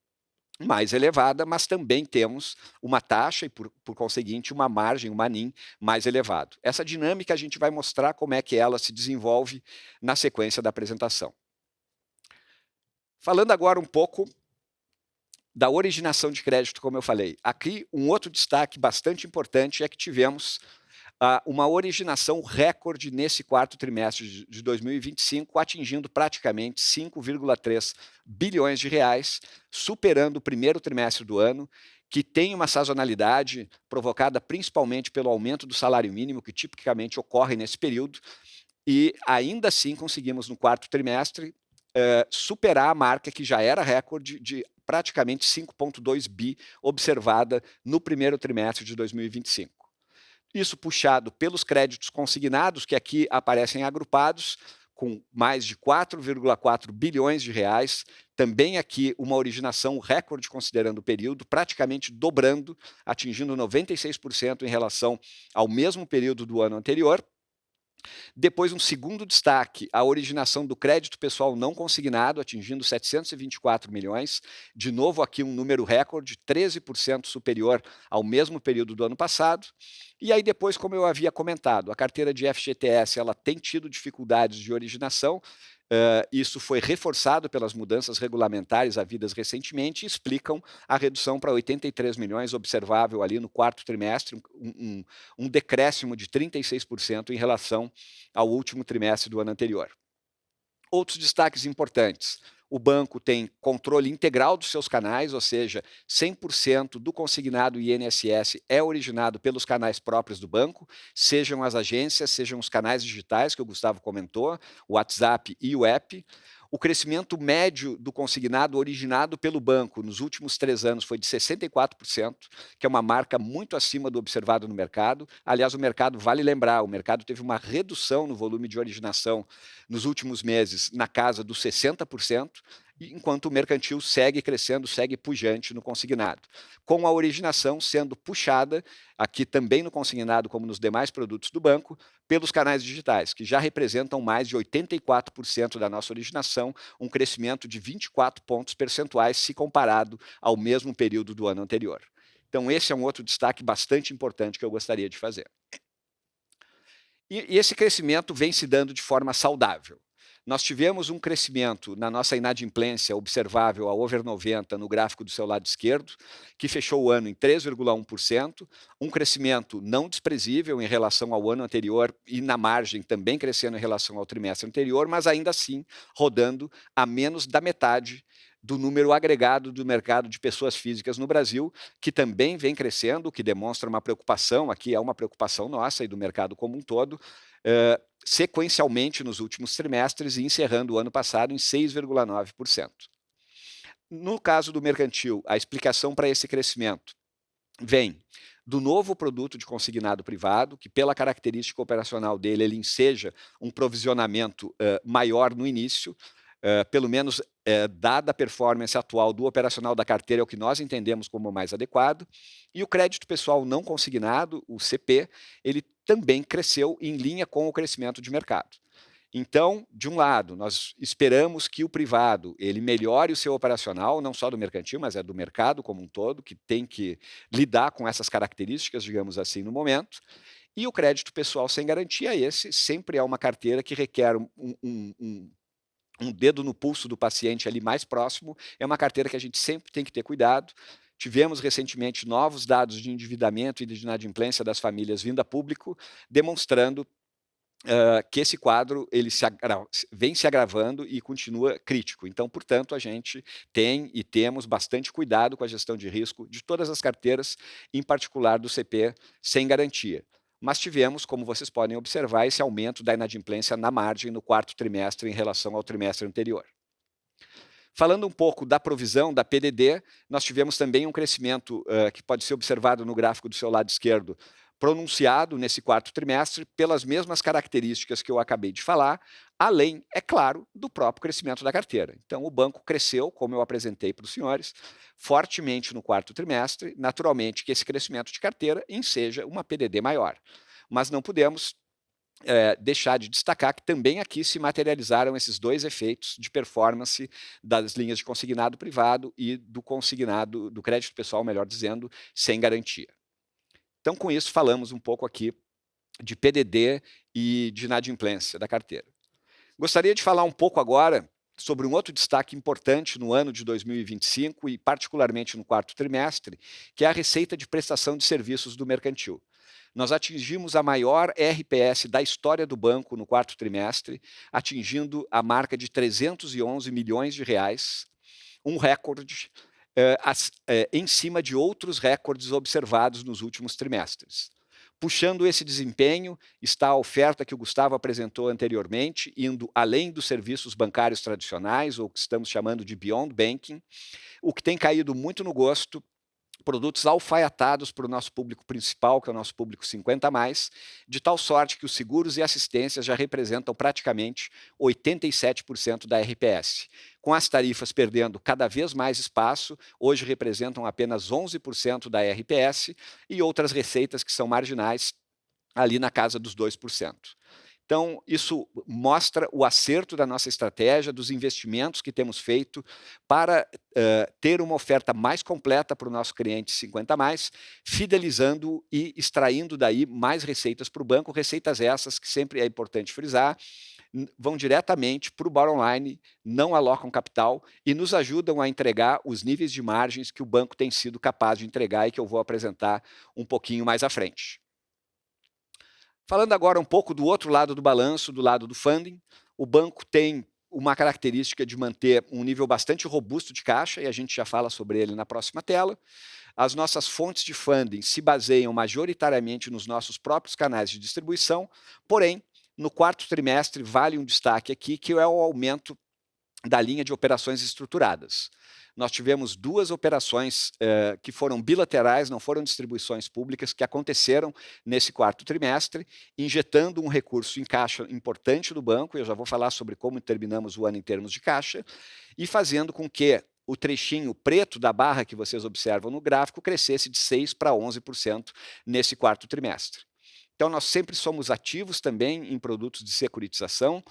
mais elevada, mas também temos uma taxa e, por conseguinte, uma margem, uma NIM mais elevado. Essa dinâmica a gente vai mostrar como é que ela se desenvolve na sequência da apresentação. Falando agora um pouco da originação de crédito, como eu falei. Aqui, um outro destaque bastante importante é que tivemos uma originação recorde nesse quarto trimestre de 2025, atingindo praticamente 5,3 bilhões de reais, superando o primeiro trimestre do ano, que tem uma sazonalidade provocada principalmente pelo aumento do salário mínimo, que tipicamente ocorre nesse período, e ainda assim conseguimos no quarto trimestre superar a marca que já era recorde de praticamente 5,2 bi observada no primeiro trimestre de 2025. Isso puxado pelos créditos consignados, que aqui aparecem agrupados, com mais de 4,4 bilhões de reais, também aqui uma originação recorde considerando o período, praticamente dobrando, atingindo 96% em relação ao mesmo período do ano anterior. Depois, um segundo destaque, a originação do crédito pessoal não consignado, atingindo 724 milhões. De novo, aqui um número recorde, 13% superior ao mesmo período do ano passado. E aí depois, como eu havia comentado, a carteira de FGTS ela tem tido dificuldades de originação. Isso foi reforçado pelas mudanças regulamentares havidas recentemente e explicam a redução para 83 milhões observável ali no quarto trimestre, um decréscimo de 36% em relação ao último trimestre do ano anterior. Outros destaques importantes. O banco tem controle integral dos seus canais, ou seja, 100% do consignado INSS é originado pelos canais próprios do banco, sejam as agências, sejam os canais digitais que o Gustavo comentou, o WhatsApp e o app. O crescimento médio do consignado originado pelo banco nos últimos 3 anos foi de 64%, que é uma marca muito acima do observado no mercado. Aliás, o mercado, vale lembrar, o mercado teve uma redução no volume de originação nos últimos meses na casa dos 60%, enquanto o mercantil segue crescendo, segue pujante no consignado, com a originação sendo puxada, aqui também no consignado como nos demais produtos do banco, pelos canais digitais, que já representam mais de 84% da nossa originação, um crescimento de 24 pontos percentuais se comparado ao mesmo período do ano anterior. Então esse é um outro destaque bastante importante que eu gostaria de fazer. E esse crescimento vem se dando de forma saudável. Nós tivemos um crescimento na nossa inadimplência observável a over 90 no gráfico do seu lado esquerdo, que fechou o ano em 3,1%, um crescimento não desprezível em relação ao ano anterior e na margem também crescendo em relação ao trimestre anterior, mas ainda assim rodando a menos da metade do número agregado do mercado de pessoas físicas no Brasil, que também vem crescendo, o que demonstra uma preocupação, aqui é uma preocupação nossa e do mercado como um todo, sequencialmente nos últimos trimestres e encerrando o ano passado em 6,9%. No caso do mercantil, a explicação para esse crescimento vem do novo produto de consignado privado, que pela característica operacional dele, ele enseja um provisionamento maior no início, pelo menos dada a performance atual do operacional da carteira, é o que nós entendemos como mais adequado. E o crédito pessoal não consignado, o CP, ele também cresceu em linha com o crescimento de mercado. Então, de um lado, nós esperamos que o privado ele melhore o seu operacional, não só do mercantil, mas do mercado como um todo, que tem que lidar com essas características, digamos assim, no momento. E o crédito pessoal sem garantia, esse sempre é uma carteira que requer um dedo no pulso do paciente ali mais próximo, é uma carteira que a gente sempre tem que ter cuidado. Tivemos recentemente novos dados de endividamento e de inadimplência das famílias vindo a público, demonstrando que esse quadro ele vem se agravando e continua crítico. Então, portanto, a gente tem e temos bastante cuidado com a gestão de risco de todas as carteiras, em particular do CP sem garantia. Mas tivemos, como vocês podem observar, esse aumento da inadimplência na margem no quarto trimestre em relação ao trimestre anterior. Falando um pouco da provisão, da PDD, nós tivemos também um crescimento que pode ser observado no gráfico do seu lado esquerdo, pronunciado nesse quarto trimestre pelas mesmas características que eu acabei de falar, além, é claro, do próprio crescimento da carteira. Então, o banco cresceu, como eu apresentei para os senhores, fortemente no quarto trimestre, naturalmente que esse crescimento de carteira enseja uma PDD maior. Mas não podemos deixar de destacar que também aqui se materializaram esses dois efeitos de performance das linhas de consignado privado e do consignado, do crédito pessoal, melhor dizendo, sem garantia. Então, com isso, falamos um pouco aqui de PDD e de inadimplência da carteira. Gostaria de falar um pouco agora sobre um outro destaque importante no ano de 2025 e particularmente no quarto trimestre, que é a receita de prestação de serviços do mercantil. Nós atingimos a maior RPS da história do banco no quarto trimestre, atingindo a marca de 311 milhões de reais, um recorde em cima de outros recordes observados nos últimos trimestres. Puxando esse desempenho está a oferta que o Gustavo apresentou anteriormente, indo além dos serviços bancários tradicionais, ou que estamos chamando de Beyond Banking, o que tem caído muito no gosto, produtos alfaiatados para o nosso público principal, que é o nosso público 50+, de tal sorte que os seguros e assistências já representam praticamente 87% da RPS. Com as tarifas perdendo cada vez mais espaço, hoje representam apenas 11% da RPS e outras receitas que são marginais, ali na casa dos 2%. Então, isso mostra o acerto da nossa estratégia, dos investimentos que temos feito para ter uma oferta mais completa para o nosso cliente 50+, fidelizando e extraindo daí mais receitas para o banco, receitas essas que sempre é importante frisar, vão diretamente para o bottom line, não alocam capital e nos ajudam a entregar os níveis de margens que o banco tem sido capaz de entregar e que eu vou apresentar um pouquinho mais à frente. Falando agora um pouco do outro lado do balanço, do lado do funding, o banco tem uma característica de manter um nível bastante robusto de caixa, e a gente já fala sobre ele na próxima tela. As nossas fontes de funding se baseiam majoritariamente nos nossos próprios canais de distribuição, porém, no quarto trimestre, vale um destaque aqui, que é o aumento da linha de operações estruturadas. Nós tivemos 2 operações que foram bilaterais, não foram distribuições públicas, que aconteceram nesse quarto trimestre, injetando um recurso em caixa importante do banco, e eu já vou falar sobre como terminamos o ano em termos de caixa, e fazendo com que o trechinho preto da barra que vocês observam no gráfico crescesse de 6% para 11% nesse quarto trimestre. Então, nós sempre somos ativos também em produtos de securitização,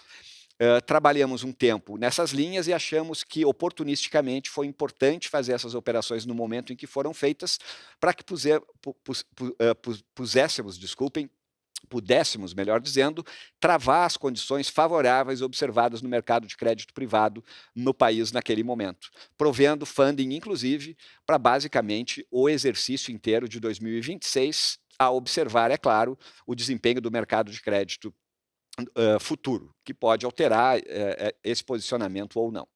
trabalhamos um tempo nessas linhas e achamos que, oportunisticamente, foi importante fazer essas operações no momento em que foram feitas, para que pudéssemos, melhor dizendo, travar as condições favoráveis observadas no mercado de crédito privado no país naquele momento, provendo funding, inclusive, para basicamente o exercício inteiro de 2026, a observar, é claro, o desempenho do mercado de crédito futuro, que pode alterar esse posicionamento ou não.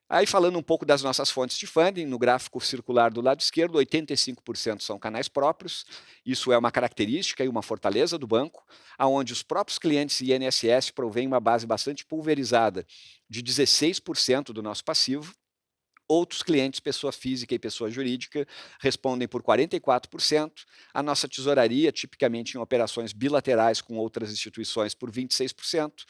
Aí, falando um pouco das nossas fontes de funding, no gráfico circular do lado esquerdo, 85% são canais próprios. Isso é uma característica e uma fortaleza do banco, onde os próprios clientes e INSS provêm uma base bastante pulverizada de 16% do nosso passivo. Outros clientes, pessoa física e pessoa jurídica, respondem por 44%. A nossa tesouraria, tipicamente em operações bilaterais com outras instituições, por 26%.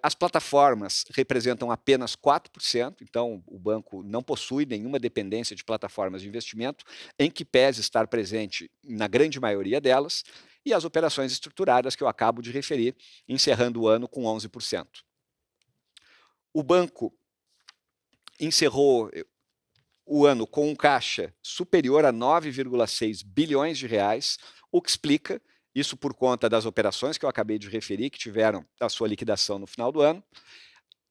As plataformas representam apenas 4%, então o banco não possui nenhuma dependência de plataformas de investimento, em que pese estar presente na grande maioria delas, e as operações estruturadas que eu acabo de referir, encerrando o ano com 11%. O banco encerrou o ano com um caixa superior a 9,6 bilhões de reais, o que explica, isso por conta das operações que eu acabei de referir, que tiveram a sua liquidação no final do ano,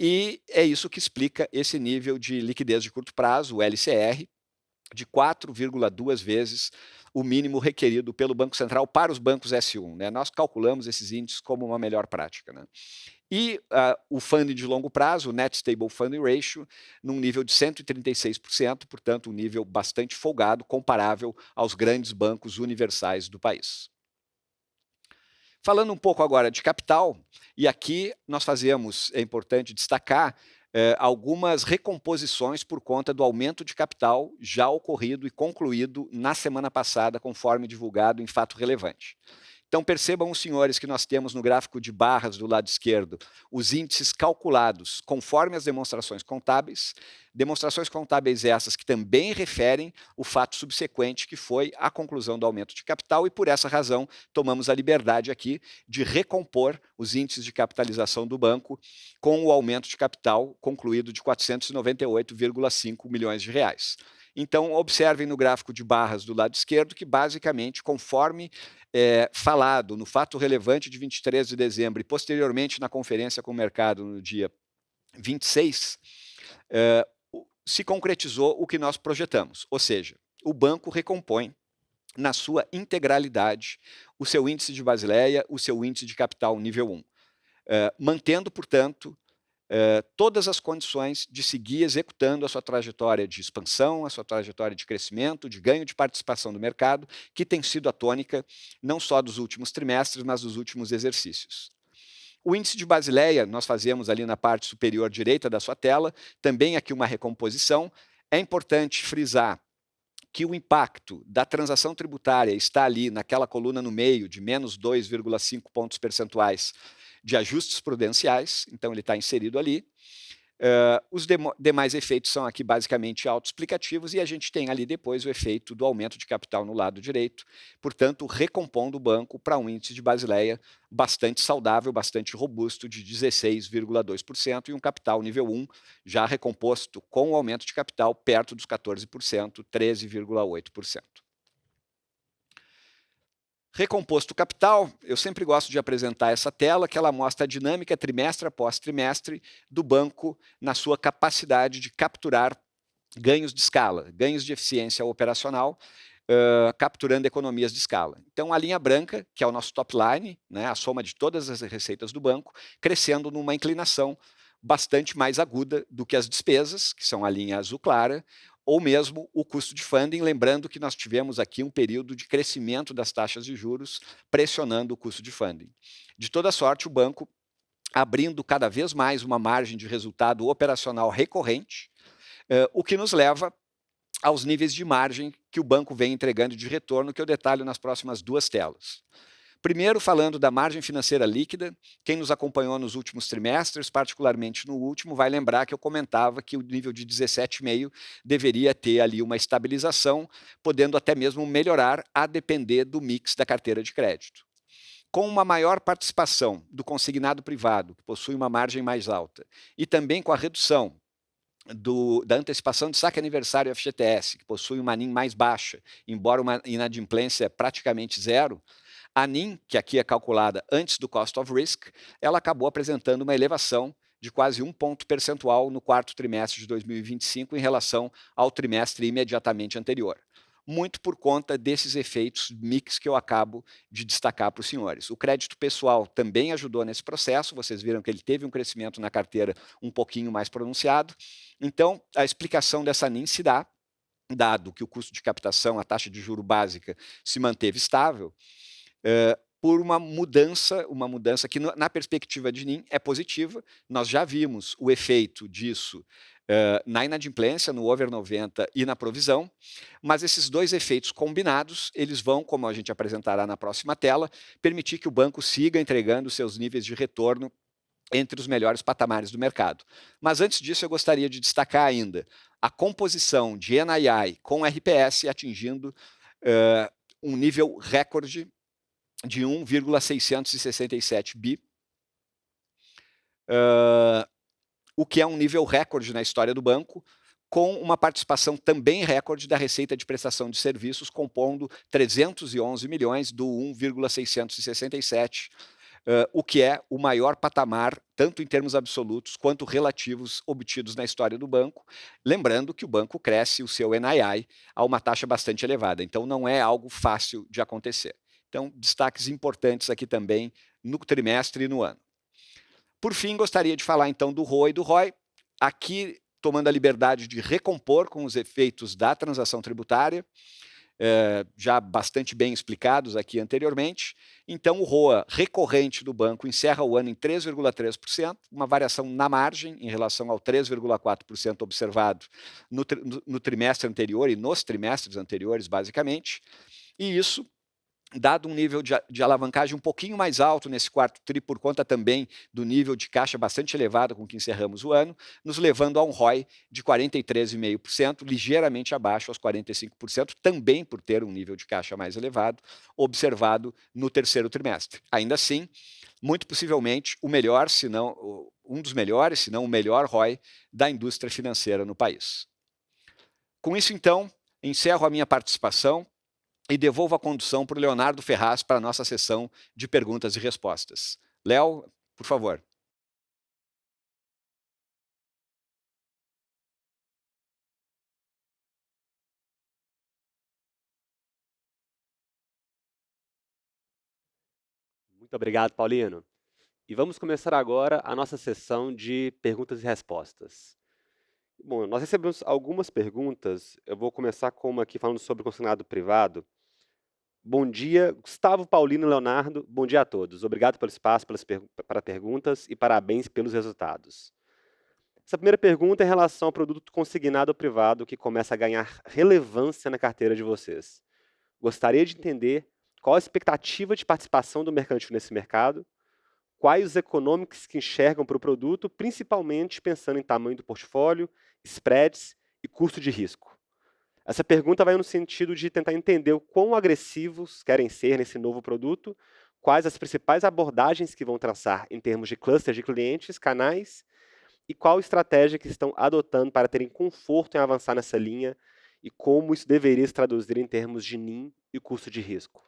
e é isso que explica esse nível de liquidez de curto prazo, o LCR, de 4,2 vezes o mínimo requerido pelo Banco Central para os bancos S1. Né? Nós calculamos esses índices como uma melhor prática. Né? E o funding de longo prazo, o Net Stable Funding Ratio, num nível de 136%, portanto, um nível bastante folgado, comparável aos grandes bancos universais do país. Falando um pouco agora de capital, e aqui nós fazemos, é importante destacar, algumas recomposições por conta do aumento de capital já ocorrido e concluído na semana passada, conforme divulgado em fato relevante. Então, percebam os senhores que nós temos no gráfico de barras do lado esquerdo os índices calculados conforme as demonstrações contábeis essas que também referem o fato subsequente que foi a conclusão do aumento de capital, e por essa razão tomamos a liberdade aqui de recompor os índices de capitalização do banco com o aumento de capital concluído de 498,5 milhões de reais. Então, observem no gráfico de barras do lado esquerdo que, basicamente, conforme falado no fato relevante de 23 de dezembro e posteriormente na conferência com o mercado no dia 26, se concretizou o que nós projetamos, ou seja, o banco recompõe na sua integralidade o seu índice de Basileia, o seu índice de capital nível 1, mantendo, portanto, todas as condições de seguir executando a sua trajetória de expansão, a sua trajetória de crescimento, de ganho de participação do mercado, que tem sido a tônica não só dos últimos trimestres, mas dos últimos exercícios. O índice de Basileia, nós fazemos ali na parte superior direita da sua tela, também aqui uma recomposição. É importante frisar que o impacto da transação tributária está ali naquela coluna no meio de menos 2,5 pontos percentuais de ajustes prudenciais, então ele está inserido ali. Os demais efeitos são aqui basicamente autoexplicativos e a gente tem ali depois o efeito do aumento de capital no lado direito, portanto, recompondo o banco para um índice de Basileia bastante saudável, bastante robusto, de 16,2% e um capital nível 1 já recomposto com o aumento de capital perto dos 14%, 13,8%. Recomposto capital, eu sempre gosto de apresentar essa tela, que ela mostra a dinâmica trimestre após trimestre do banco na sua capacidade de capturar ganhos de escala, ganhos de eficiência operacional, capturando economias de escala. Então, a linha branca, que é o nosso top line, né, a soma de todas as receitas do banco, crescendo numa inclinação bastante mais aguda do que as despesas, que são a linha azul clara, ou mesmo o custo de funding, lembrando que nós tivemos aqui um período de crescimento das taxas de juros pressionando o custo de funding. De toda sorte, o banco abrindo cada vez mais uma margem de resultado operacional recorrente, o que nos leva aos níveis de margem que o banco vem entregando de retorno, que eu detalho nas próximas duas telas. Primeiro, falando da margem financeira líquida, quem nos acompanhou nos últimos trimestres, particularmente no último, vai lembrar que eu comentava que o nível de 17,5 deveria ter ali uma estabilização, podendo até mesmo melhorar a depender do mix da carteira de crédito. Com uma maior participação do consignado privado, que possui uma margem mais alta, e também com a redução da antecipação de saque aniversário FGTS, que possui uma NIM mais baixa, embora uma inadimplência praticamente zero, a NIM, que aqui é calculada antes do cost of risk, ela acabou apresentando uma elevação de quase 1 ponto percentual no quarto trimestre de 2025 em relação ao trimestre imediatamente anterior. Muito por conta desses efeitos mix que eu acabo de destacar para os senhores. O crédito pessoal também ajudou nesse processo, vocês viram que ele teve um crescimento na carteira um pouquinho mais pronunciado. Então, a explicação dessa NIM se dá, dado que o custo de captação, a taxa de juro básica, se manteve estável, por uma mudança que na perspectiva de NIM é positiva. Nós já vimos o efeito disso na inadimplência, no over 90 e na provisão, mas esses dois efeitos combinados, eles vão, como a gente apresentará na próxima tela, permitir que o banco siga entregando seus níveis de retorno entre os melhores patamares do mercado. Mas antes disso, eu gostaria de destacar ainda a composição de NII com RPS atingindo um nível recorde de 1,667 bi, o que é um nível recorde na história do banco, com uma participação também recorde da receita de prestação de serviços, compondo 311 milhões do 1,667, o que é o maior patamar, tanto em termos absolutos quanto relativos, obtidos na história do banco. Lembrando que o banco cresce o seu NII a uma taxa bastante elevada, então não é algo fácil de acontecer. Então, destaques importantes aqui também no trimestre e no ano. Por fim, gostaria de falar então do ROA e do ROI, aqui tomando a liberdade de recompor com os efeitos da transação tributária, já bastante bem explicados aqui anteriormente. Então, o ROA recorrente do banco encerra o ano em 3,3%, uma variação na margem em relação ao 3,4% observado no trimestre anterior e nos trimestres anteriores, basicamente. E isso, dado um nível de alavancagem um pouquinho mais alto nesse quarto tri, por conta também do nível de caixa bastante elevado com que encerramos o ano, nos levando a um ROI de 43,5%, ligeiramente abaixo aos 45%, também por ter um nível de caixa mais elevado, observado no terceiro trimestre. Ainda assim, muito possivelmente o melhor, se não um dos melhores, se não o melhor ROI da indústria financeira no país. Com isso, então, encerro a minha participação e devolvo a condução para o Leonardo Ferraz para a nossa sessão de perguntas e respostas. Léo, por favor. Muito obrigado, Paulino. E vamos começar agora a nossa sessão de perguntas e respostas. Bom, nós recebemos algumas perguntas. Eu vou começar com uma aqui falando sobre o consignado privado. Bom dia, Gustavo, Paulino, Leonardo. Bom dia a todos. Obrigado pelo espaço para perguntas e parabéns pelos resultados. Essa primeira pergunta é em relação ao produto consignado privado que começa a ganhar relevância na carteira de vocês. Gostaria de entender qual a expectativa de participação do mercantil nesse mercado, quais os economics que enxergam para o produto, principalmente pensando em tamanho do portfólio, spreads e custo de risco. Essa pergunta vai no sentido de tentar entender o quão agressivos querem ser nesse novo produto, quais as principais abordagens que vão traçar em termos de cluster de clientes, canais, e qual estratégia que estão adotando para terem conforto em avançar nessa linha e como isso deveria se traduzir em termos de NIM e custo de risco.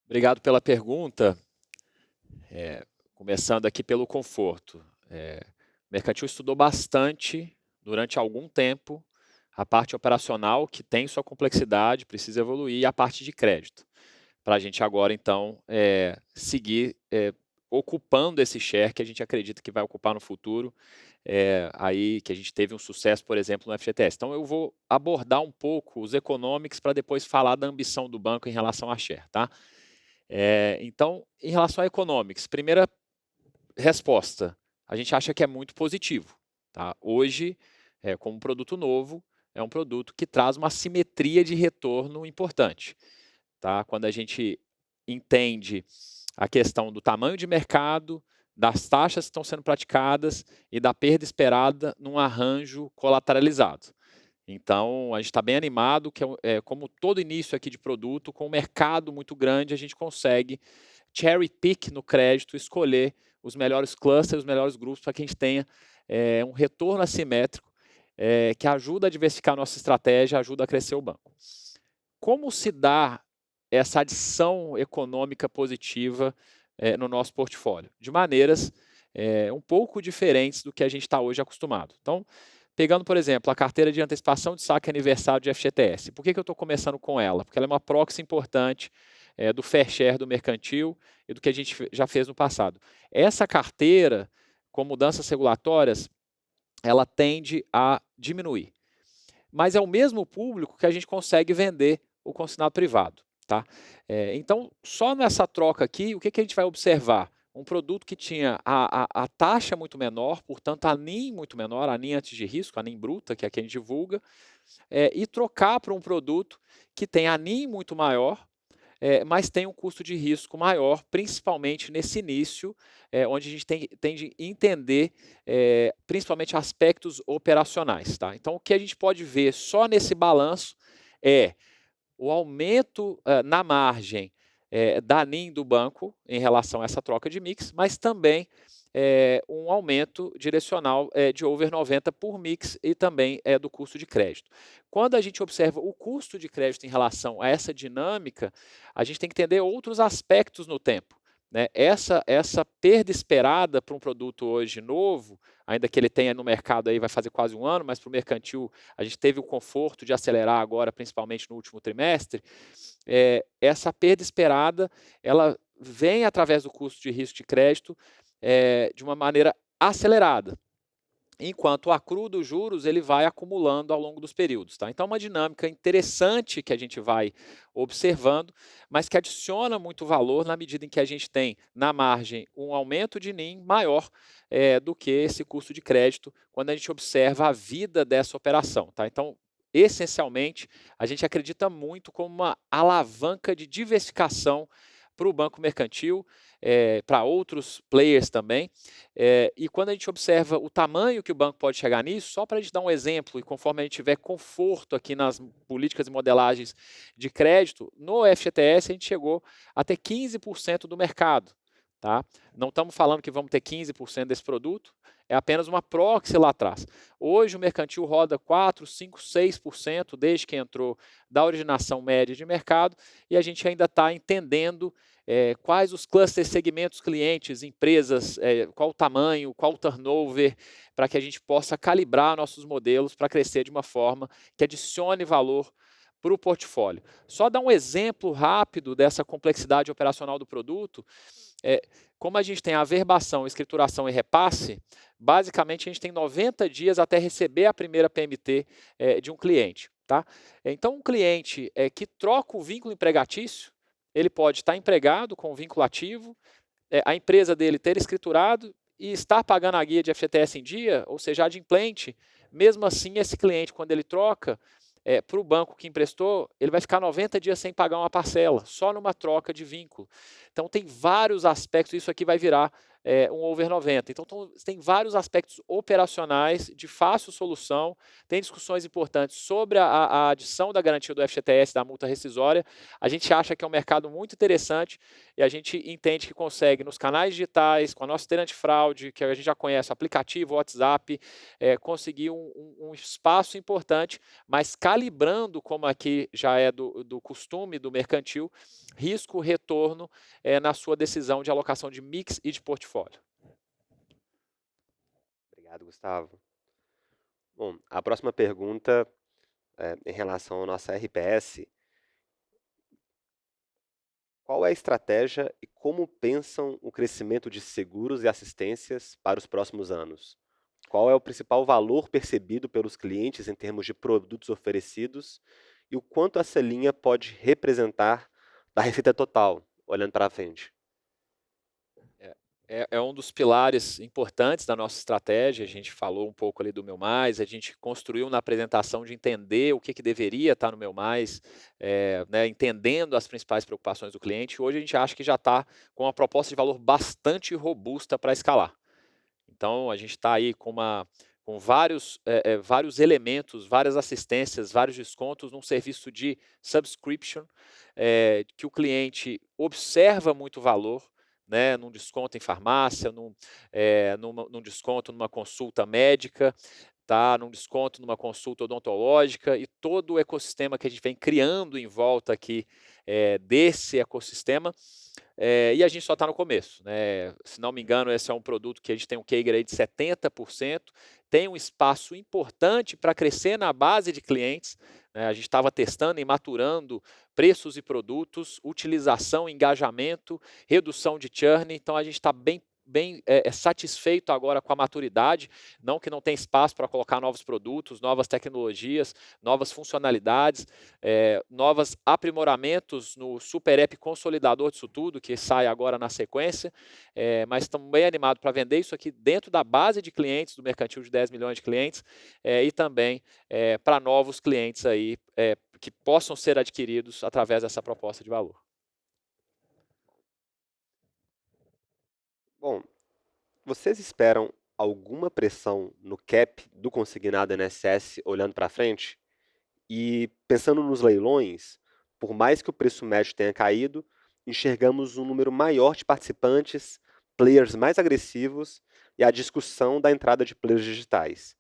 Obrigado pela pergunta. Começando aqui pelo conforto. O Mercantil estudou bastante, durante algum tempo, a parte operacional, que tem sua complexidade, precisa evoluir, e a parte de crédito. Para a gente agora, então, seguir ocupando esse share que a gente acredita que vai ocupar no futuro, aí que a gente teve um sucesso, por exemplo, no FGTS. Então, eu vou abordar um pouco os economics para depois falar da ambição do banco em relação a share, tá? Então, em relação a economics, primeira resposta, a gente acha que é muito positivo, tá? Hoje, como produto novo, é um produto que traz uma simetria de retorno importante, tá? Quando a gente entende a questão do tamanho de mercado, das taxas que estão sendo praticadas e da perda esperada num arranjo colateralizado. Então, a gente está bem animado, que como todo início aqui de produto, com um mercado muito grande, a gente consegue cherry pick no crédito, escolher os melhores clusters, os melhores grupos, para que a gente tenha um retorno assimétrico que ajuda a diversificar a nossa estratégia, ajuda a crescer o banco. Como se dá essa adição econômica positiva no nosso portfólio? De maneiras um pouco diferentes do que a gente está hoje acostumado. Então, pegando, por exemplo, a carteira de antecipação de saque aniversário de FGTS. Por que eu estou começando com ela? Porque ela é uma proxy importante do fair share do mercantil e do que a gente já fez no passado. Essa carteira, com mudanças regulatórias, ela tende a diminuir. Mas é o mesmo público que a gente consegue vender o consignado privado, tá? Então, só nessa troca aqui, o que a gente vai observar? Um produto que tinha a taxa muito menor, portanto, a NIM muito menor, a NIM antes de risco, a NIM bruta, que é a que a gente divulga, e trocar para um produto que tem a NIM muito maior, mas tem um custo de risco maior, principalmente nesse início, onde a gente tem de entender principalmente aspectos operacionais, tá? Então, o que a gente pode ver só nesse balanço é o aumento na margem da NIM do banco em relação a essa troca de mix, mas também um aumento direcional de over 90 por mix e também do custo de crédito. Quando a gente observa o custo de crédito em relação a essa dinâmica, a gente tem que entender outros aspectos no tempo, né? Essa perda esperada para um produto hoje novo, ainda que ele tenha no mercado aí vai fazer quase um ano, mas para o mercantil a gente teve o conforto de acelerar agora, principalmente no último trimestre, essa perda esperada, ela vem através do custo de risco de crédito de uma maneira acelerada, enquanto o acrue dos juros ele vai acumulando ao longo dos períodos, tá? Então, uma dinâmica interessante que a gente vai observando, mas que adiciona muito valor na medida em que a gente tem, na margem, um aumento de NIM maior do que esse custo de crédito, quando a gente observa a vida dessa operação, tá? Então, essencialmente, a gente acredita muito como uma alavanca de diversificação para o banco mercantil, para outros players também, e quando a gente observa o tamanho que o banco pode chegar nisso, só para a gente dar um exemplo, e conforme a gente tiver conforto aqui nas políticas e modelagens de crédito, no FGTS a gente chegou a ter 15% do mercado, tá? Não estamos falando que vamos ter 15% desse produto, é apenas uma proxy lá atrás. Hoje o mercantil roda 4, 5, 6% desde que entrou da originação média de mercado, e a gente ainda está entendendo quais os clusters, segmentos, clientes, empresas, qual o tamanho, qual o turnover, para que a gente possa calibrar nossos modelos para crescer de uma forma que adicione valor para o portfólio. Só dar um exemplo rápido dessa complexidade operacional do produto, como a gente tem averbação, escrituração e repasse, basicamente a gente tem 90 dias até receber a primeira PMT de um cliente, tá? Então, um cliente que troca o vínculo empregatício, ele pode estar empregado com o vínculo ativo, a empresa dele ter escriturado e estar pagando a guia de FGTS em dia, ou seja, adimplente. Mesmo assim, esse cliente, quando ele troca, para o banco que emprestou, ele vai ficar 90 dias sem pagar uma parcela, só numa troca de vínculo. Então, tem vários aspectos, isso aqui vai virar um over 90. Então, tem vários aspectos operacionais de fácil solução, tem discussões importantes sobre a adição da garantia do FGTS, da multa rescisória. A gente acha que é um mercado muito interessante e a gente entende que consegue, nos canais digitais, com a nossa esteira antifraude, que a gente já conhece, o aplicativo, o WhatsApp, conseguir um espaço importante, mas calibrando, como aqui já é do costume do mercantil, risco-retorno na sua decisão de alocação de mix e de portfólio. Obrigado, Gustavo. Bom, a próxima pergunta em relação à nossa RPS. Qual é a estratégia e como pensam o crescimento de seguros e assistências para os próximos anos? Qual é o principal valor percebido pelos clientes em termos de produtos oferecidos e o quanto essa linha pode representar da receita total, olhando para frente? É um dos pilares importantes da nossa estratégia. A gente falou um pouco ali do Meu Mais, a gente construiu na apresentação de entender o que deveria estar no Meu Mais, né, entendendo as principais preocupações do cliente. Hoje a gente acha que já está com uma proposta de valor bastante robusta para escalar. Então a gente está aí com vários elementos, várias assistências, vários descontos num serviço de subscription, que o cliente observa muito valor, né, num desconto em farmácia, num desconto numa consulta médica, tá, num desconto numa consulta odontológica, e todo o ecossistema que a gente vem criando em volta aqui desse ecossistema. E a gente só está no começo, né? Se não me engano, esse é um produto que a gente tem um CAGR aí de 70%, tem um espaço importante para crescer na base de clientes, né? A gente estava testando e maturando preços e produtos, utilização, engajamento, redução de churn, então a gente está bem satisfeito agora com a maturidade, não que não tem espaço para colocar novos produtos, novas tecnologias, novas funcionalidades, novos aprimoramentos no Super App consolidador disso tudo, que sai agora na sequência, mas estamos bem animados para vender isso aqui dentro da base de clientes, do mercantil de 10 milhões de clientes, e também para novos clientes aí, que possam ser adquiridos através dessa proposta de valor. Bom, vocês esperam alguma pressão no cap do consignado INSS olhando para frente? E pensando nos leilões, por mais que o preço médio tenha caído, enxergamos um número maior de participantes, players mais agressivos e a discussão da entrada de players digitais.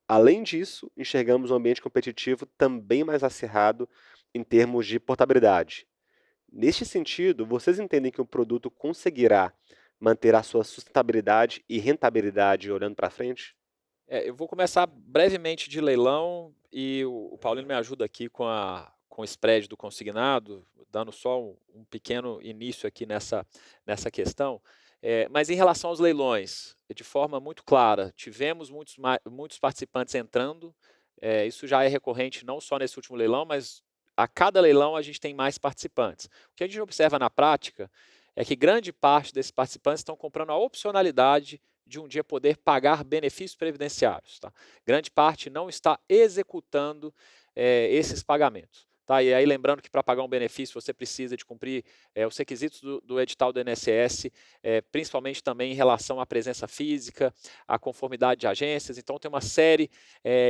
Além disso, enxergamos um ambiente competitivo também mais acirrado em termos de portabilidade. Neste sentido, vocês entendem que o produto conseguirá manter a sua sustentabilidade e rentabilidade olhando para frente? Eu vou começar brevemente de leilão e o Paulino me ajuda aqui com o spread do consignado, dando só um pequeno início aqui nessa questão. Mas em relação aos leilões, de forma muito clara, tivemos muitos participantes entrando, isso já é recorrente não só nesse último leilão, mas a cada leilão a gente tem mais participantes. O que a gente observa na prática é que grande parte desses participantes estão comprando a opcionalidade de um dia poder pagar benefícios previdenciários. Tá? Grande parte não está executando esses pagamentos. Tá? E aí lembrando que para pagar um benefício você precisa de cumprir os requisitos do edital do INSS, principalmente também em relação à presença física, à conformidade de agências. Então tem uma série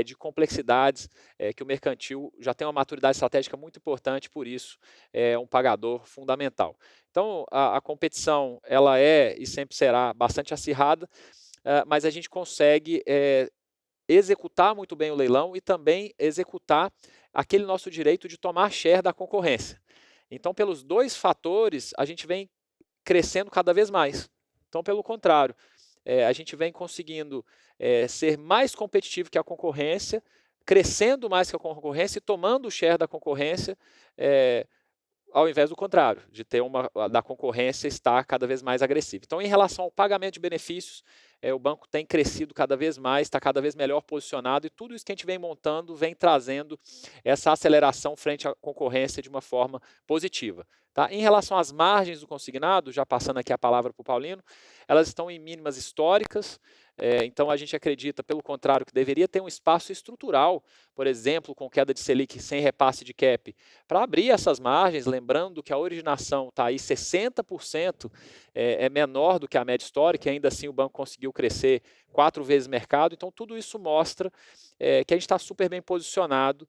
de complexidades que o mercantil já tem uma maturidade estratégica muito importante, por isso é um pagador fundamental. Então a competição ela é e sempre será bastante acirrada, mas a gente consegue executar muito bem o leilão e também executar aquele nosso direito de tomar share da concorrência. Então, pelos dois fatores, a gente vem crescendo cada vez mais. Então, pelo contrário, a gente vem conseguindo ser mais competitivo que a concorrência, crescendo mais que a concorrência e tomando o share da concorrência, ao invés do contrário, de ter da concorrência estar cada vez mais agressiva. Então, em relação ao pagamento de benefícios, o banco tem crescido cada vez mais, está cada vez melhor posicionado e tudo isso que a gente vem montando vem trazendo essa aceleração frente à concorrência de uma forma positiva. Tá? Em relação às margens do consignado, já passando aqui a palavra para o Paulino, elas estão em mínimas históricas, então a gente acredita, pelo contrário, que deveria ter um espaço estrutural, por exemplo, com queda de Selic sem repasse de cap, para abrir essas margens, lembrando que a originação está aí 60%, é menor do que a média histórica, e ainda assim o banco conseguiu crescer 4 vezes o mercado, então tudo isso mostra que a gente está super bem posicionado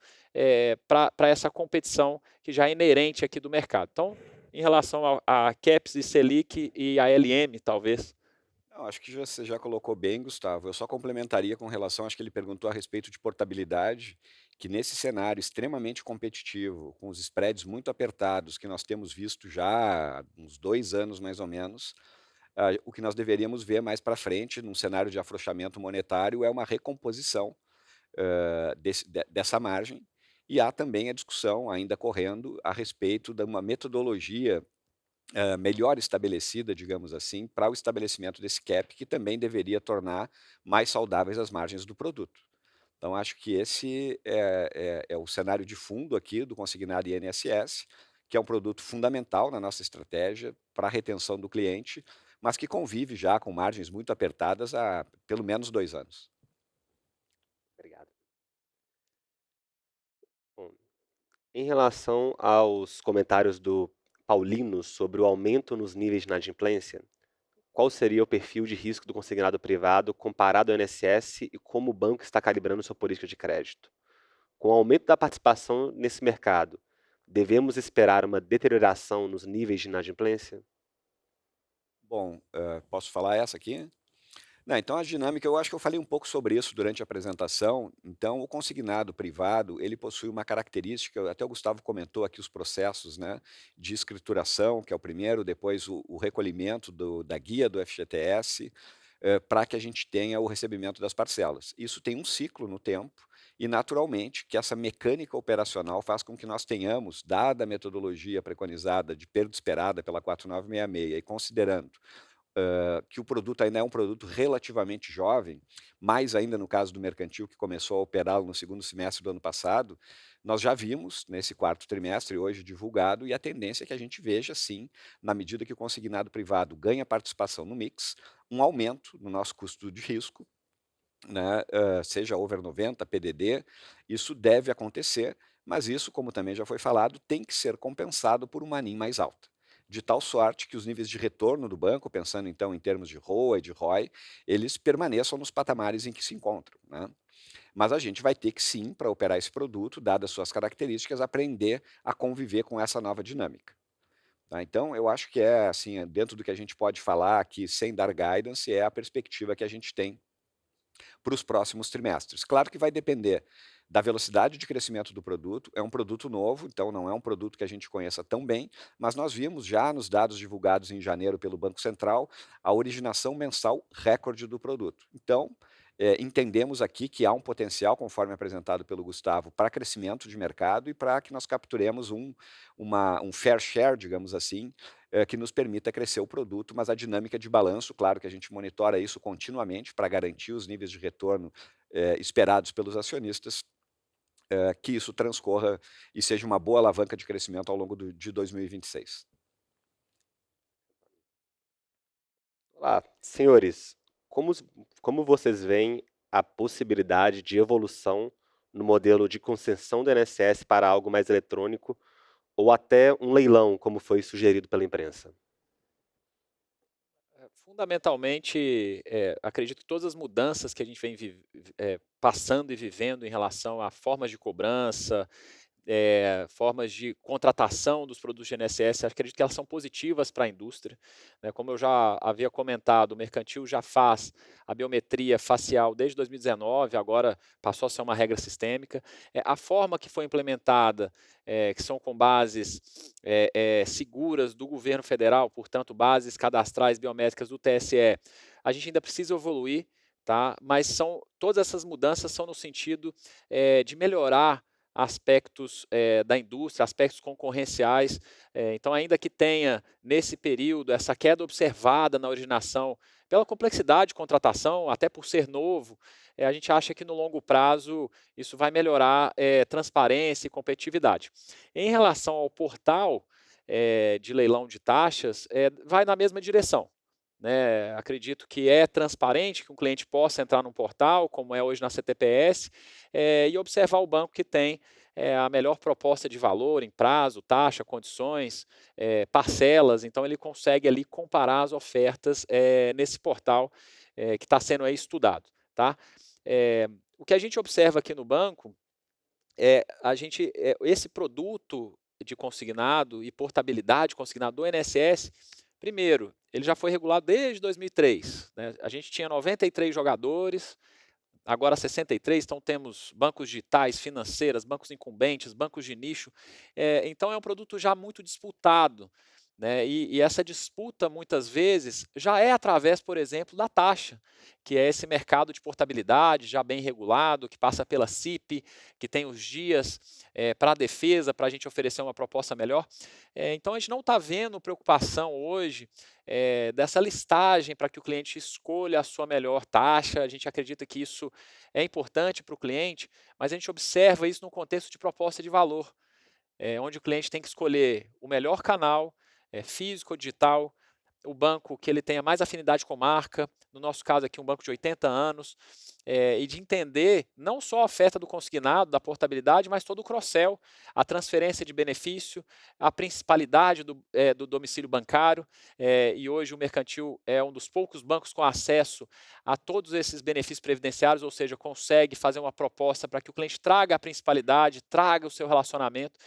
para essa competição que já é inerente aqui do mercado. Então, em relação a caps e Selic e a LM, talvez. Não, acho que você já colocou bem, Gustavo. Eu só complementaria com relação, acho que ele perguntou a respeito de portabilidade, que nesse cenário extremamente competitivo, com os spreads muito apertados, que nós temos visto já há uns 2 anos mais ou menos, o que nós deveríamos ver mais para frente, num cenário de afrouxamento monetário, é uma recomposição dessa margem, e há também a discussão ainda correndo a respeito de uma metodologia melhor estabelecida, digamos assim, para o estabelecimento desse cap, que também deveria tornar mais saudáveis as margens do produto. Então, acho que esse é o cenário de fundo aqui do consignado INSS, que é um produto fundamental na nossa estratégia para a retenção do cliente, mas que convive já com margens muito apertadas há pelo menos 2 anos. Obrigado. Bom, em relação aos comentários do Paulino sobre o aumento nos níveis de inadimplência, qual seria o perfil de risco do consignado privado comparado ao INSS e como o banco está calibrando sua política de crédito? Com o aumento da participação nesse mercado, devemos esperar uma deterioração nos níveis de inadimplência? Bom, posso falar essa aqui? Não, então a dinâmica, eu acho que eu falei um pouco sobre isso durante a apresentação. Então, o consignado privado, ele possui uma característica, até o Gustavo comentou aqui os processos, né, de escrituração, que é o primeiro, depois o recolhimento da guia do FGTS, para que a gente tenha o recebimento das parcelas. Isso tem um ciclo no tempo e, naturalmente, que essa mecânica operacional faz com que nós tenhamos, dada a metodologia preconizada de perda esperada pela 4966 e considerando que o produto ainda é um produto relativamente jovem, mais ainda no caso do mercantil, que começou a operá-lo no segundo semestre do ano passado, nós já vimos nesse 4º trimestre, hoje divulgado, e a tendência é que a gente veja, sim, na medida que o consignado privado ganha participação no mix, um aumento no nosso custo de risco, né, seja over 90, PDD, isso deve acontecer, mas isso, como também já foi falado, tem que ser compensado por uma NIM mais alta, de tal sorte que os níveis de retorno do banco, pensando então em termos de ROA e de ROI, eles permaneçam nos patamares em que se encontram, né? Mas a gente vai ter que sim, para operar esse produto, dadas suas características, aprender a conviver com essa nova dinâmica. Tá? Então, eu acho que assim, dentro do que a gente pode falar aqui, sem dar guidance, é a perspectiva que a gente tem para os próximos trimestres. Claro que vai depender da velocidade de crescimento do produto, é um produto novo, então não é um produto que a gente conheça tão bem, mas nós vimos já nos dados divulgados em janeiro pelo Banco Central a originação mensal recorde do produto. Então, entendemos aqui que há um potencial, conforme apresentado pelo Gustavo, para crescimento de mercado e para que nós capturemos um fair share, digamos assim, que nos permita crescer o produto, mas a dinâmica de balanço, claro que a gente monitora isso continuamente para garantir os níveis de retorno esperados pelos acionistas, que isso transcorra e seja uma boa alavanca de crescimento ao longo de 2026. Olá, senhores, como, como vocês veem a possibilidade de evolução no modelo de concessão do INSS para algo mais eletrônico ou até um leilão, como foi sugerido pela imprensa? Fundamentalmente, acredito que todas as mudanças que a gente vem passando e vivendo em relação a formas de cobrança, formas de contratação dos produtos de INSS, acredito que elas são positivas para a indústria, né? Como eu já havia comentado, o mercantil já faz a biometria facial desde 2019, agora passou a ser uma regra sistêmica. A forma que foi implementada, que são com bases seguras do governo federal, portanto, bases cadastrais biométricas do TSE, a gente ainda precisa evoluir, tá? Mas todas essas mudanças são no sentido de melhorar aspectos da indústria, aspectos concorrenciais. Então, ainda que tenha, nesse período, essa queda observada na originação pela complexidade de contratação, até por ser novo, a gente acha que no longo prazo isso vai melhorar transparência e competitividade. Em relação ao portal de leilão de taxas, vai na mesma direção. Né? Acredito que é transparente que um cliente possa entrar num portal, como é hoje na CTPS, e observar o banco que tem a melhor proposta de valor em prazo, taxa, condições, parcelas. Então, ele consegue ali comparar as ofertas nesse portal que está sendo aí estudado. Tá? O que a gente observa aqui no banco esse produto de consignado e portabilidade consignado do INSS, primeiro, ele já foi regulado desde 2003. Né? A gente tinha 93 jogadores, agora 63, então temos bancos digitais, financeiras, bancos incumbentes, bancos de nicho. Então é um produto já muito disputado. Né? E essa disputa, muitas vezes, já é através, por exemplo, da taxa, que é esse mercado de portabilidade já bem regulado, que passa pela CIP, que tem os dias para a defesa, para a gente oferecer uma proposta melhor. Então, a gente não está vendo preocupação hoje dessa listagem para que o cliente escolha a sua melhor taxa. A gente acredita que isso é importante para o cliente, mas a gente observa isso no contexto de proposta de valor, onde o cliente tem que escolher o melhor canal, físico ou digital, o banco que ele tenha mais afinidade com marca, no nosso caso aqui um banco de 80 anos, e de entender não só a oferta do consignado, da portabilidade, mas todo o cross-sell, a transferência de benefício, a principalidade do domicílio bancário, e hoje o Mercantil é um dos poucos bancos com acesso a todos esses benefícios previdenciários, ou seja, consegue fazer uma proposta para que o cliente traga a principalidade, traga o seu relacionamento,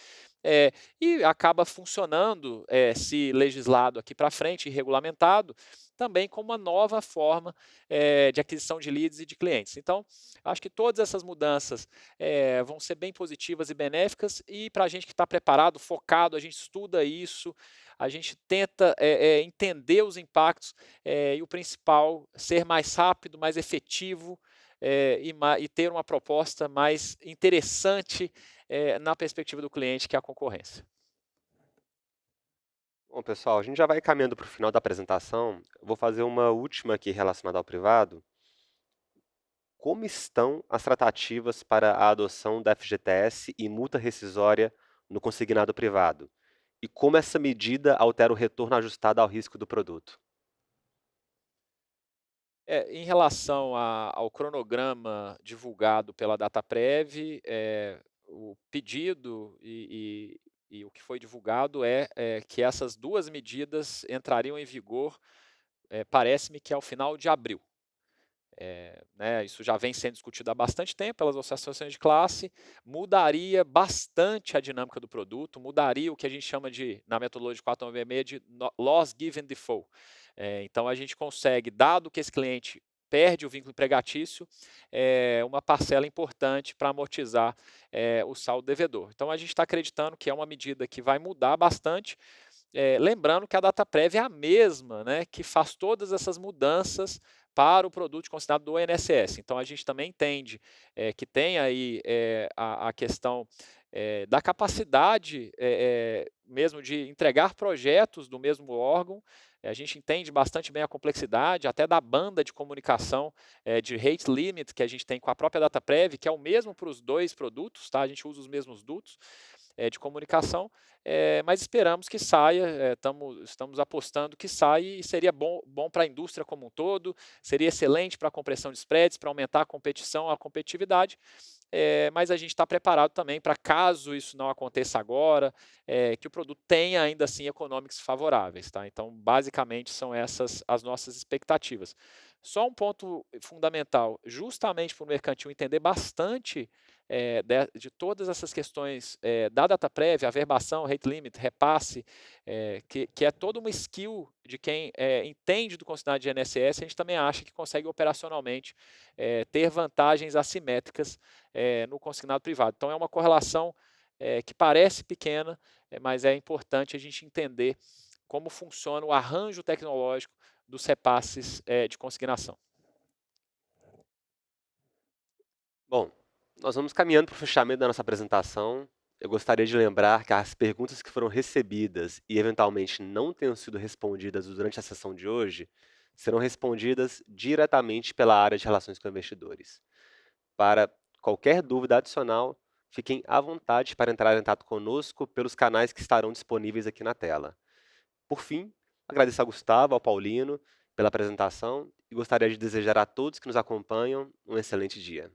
e acaba funcionando, se legislado aqui para frente e regulamentado, também como uma nova forma de aquisição de leads e de clientes. Então, acho que todas essas mudanças vão ser bem positivas e benéficas, e para a gente que está preparado, focado, a gente estuda isso, a gente tenta entender os impactos e o principal, ser mais rápido, mais efetivo e ter uma proposta mais interessante na perspectiva do cliente, que é a concorrência. Bom, pessoal, a gente já vai caminhando para o final da apresentação. Eu vou fazer uma última aqui relacionada ao privado. Como estão as tratativas para a adoção da FGTS e multa rescisória no consignado privado? E como essa medida altera o retorno ajustado ao risco do produto? Em relação ao cronograma divulgado pela Dataprev, o pedido e o que foi divulgado é que essas duas medidas entrariam em vigor, parece-me que ao final de abril. Né, isso já vem sendo discutido há bastante tempo pelas associações de classe, mudaria bastante a dinâmica do produto, mudaria o que a gente chama de, na metodologia 496, de loss given default. Então, a gente consegue, dado que esse cliente perde o vínculo empregatício, uma parcela importante para amortizar o saldo devedor. Então, a gente está acreditando que é uma medida que vai mudar bastante, lembrando que a Dataprev é a mesma, né, que faz todas essas mudanças para o produto considerado do INSS. Então, a gente também entende que tem aí a questão da capacidade mesmo de entregar projetos do mesmo órgão. A gente entende bastante bem a complexidade, até da banda de comunicação de rate limit que a gente tem com a própria Dataprev, que é o mesmo para os dois produtos, tá? A gente usa os mesmos dutos de comunicação, mas esperamos que saia, estamos apostando que saia, e seria bom para a indústria como um todo, seria excelente para a compressão de spreads, para aumentar a competição, a competitividade, mas a gente está preparado também para, caso isso não aconteça agora, que o produto tenha ainda assim econômicos favoráveis. Tá? Então, basicamente, são essas as nossas expectativas. Só um ponto fundamental, justamente para o mercantil entender bastante de todas essas questões da Dataprev, averbação, rate limit, repasse, que é toda uma skill de quem entende do consignado de INSS, a gente também acha que consegue operacionalmente ter vantagens assimétricas no consignado privado. Então, é uma correlação que parece pequena, mas é importante a gente entender como funciona o arranjo tecnológico dos repasses de consignação. Bom, nós vamos caminhando para o fechamento da nossa apresentação. Eu gostaria de lembrar que as perguntas que foram recebidas e eventualmente não tenham sido respondidas durante a sessão de hoje serão respondidas diretamente pela área de Relações com Investidores. Para qualquer dúvida adicional, fiquem à vontade para entrar em contato conosco pelos canais que estarão disponíveis aqui na tela. Por fim, agradeço a Gustavo, ao Paulino, pela apresentação e gostaria de desejar a todos que nos acompanham um excelente dia.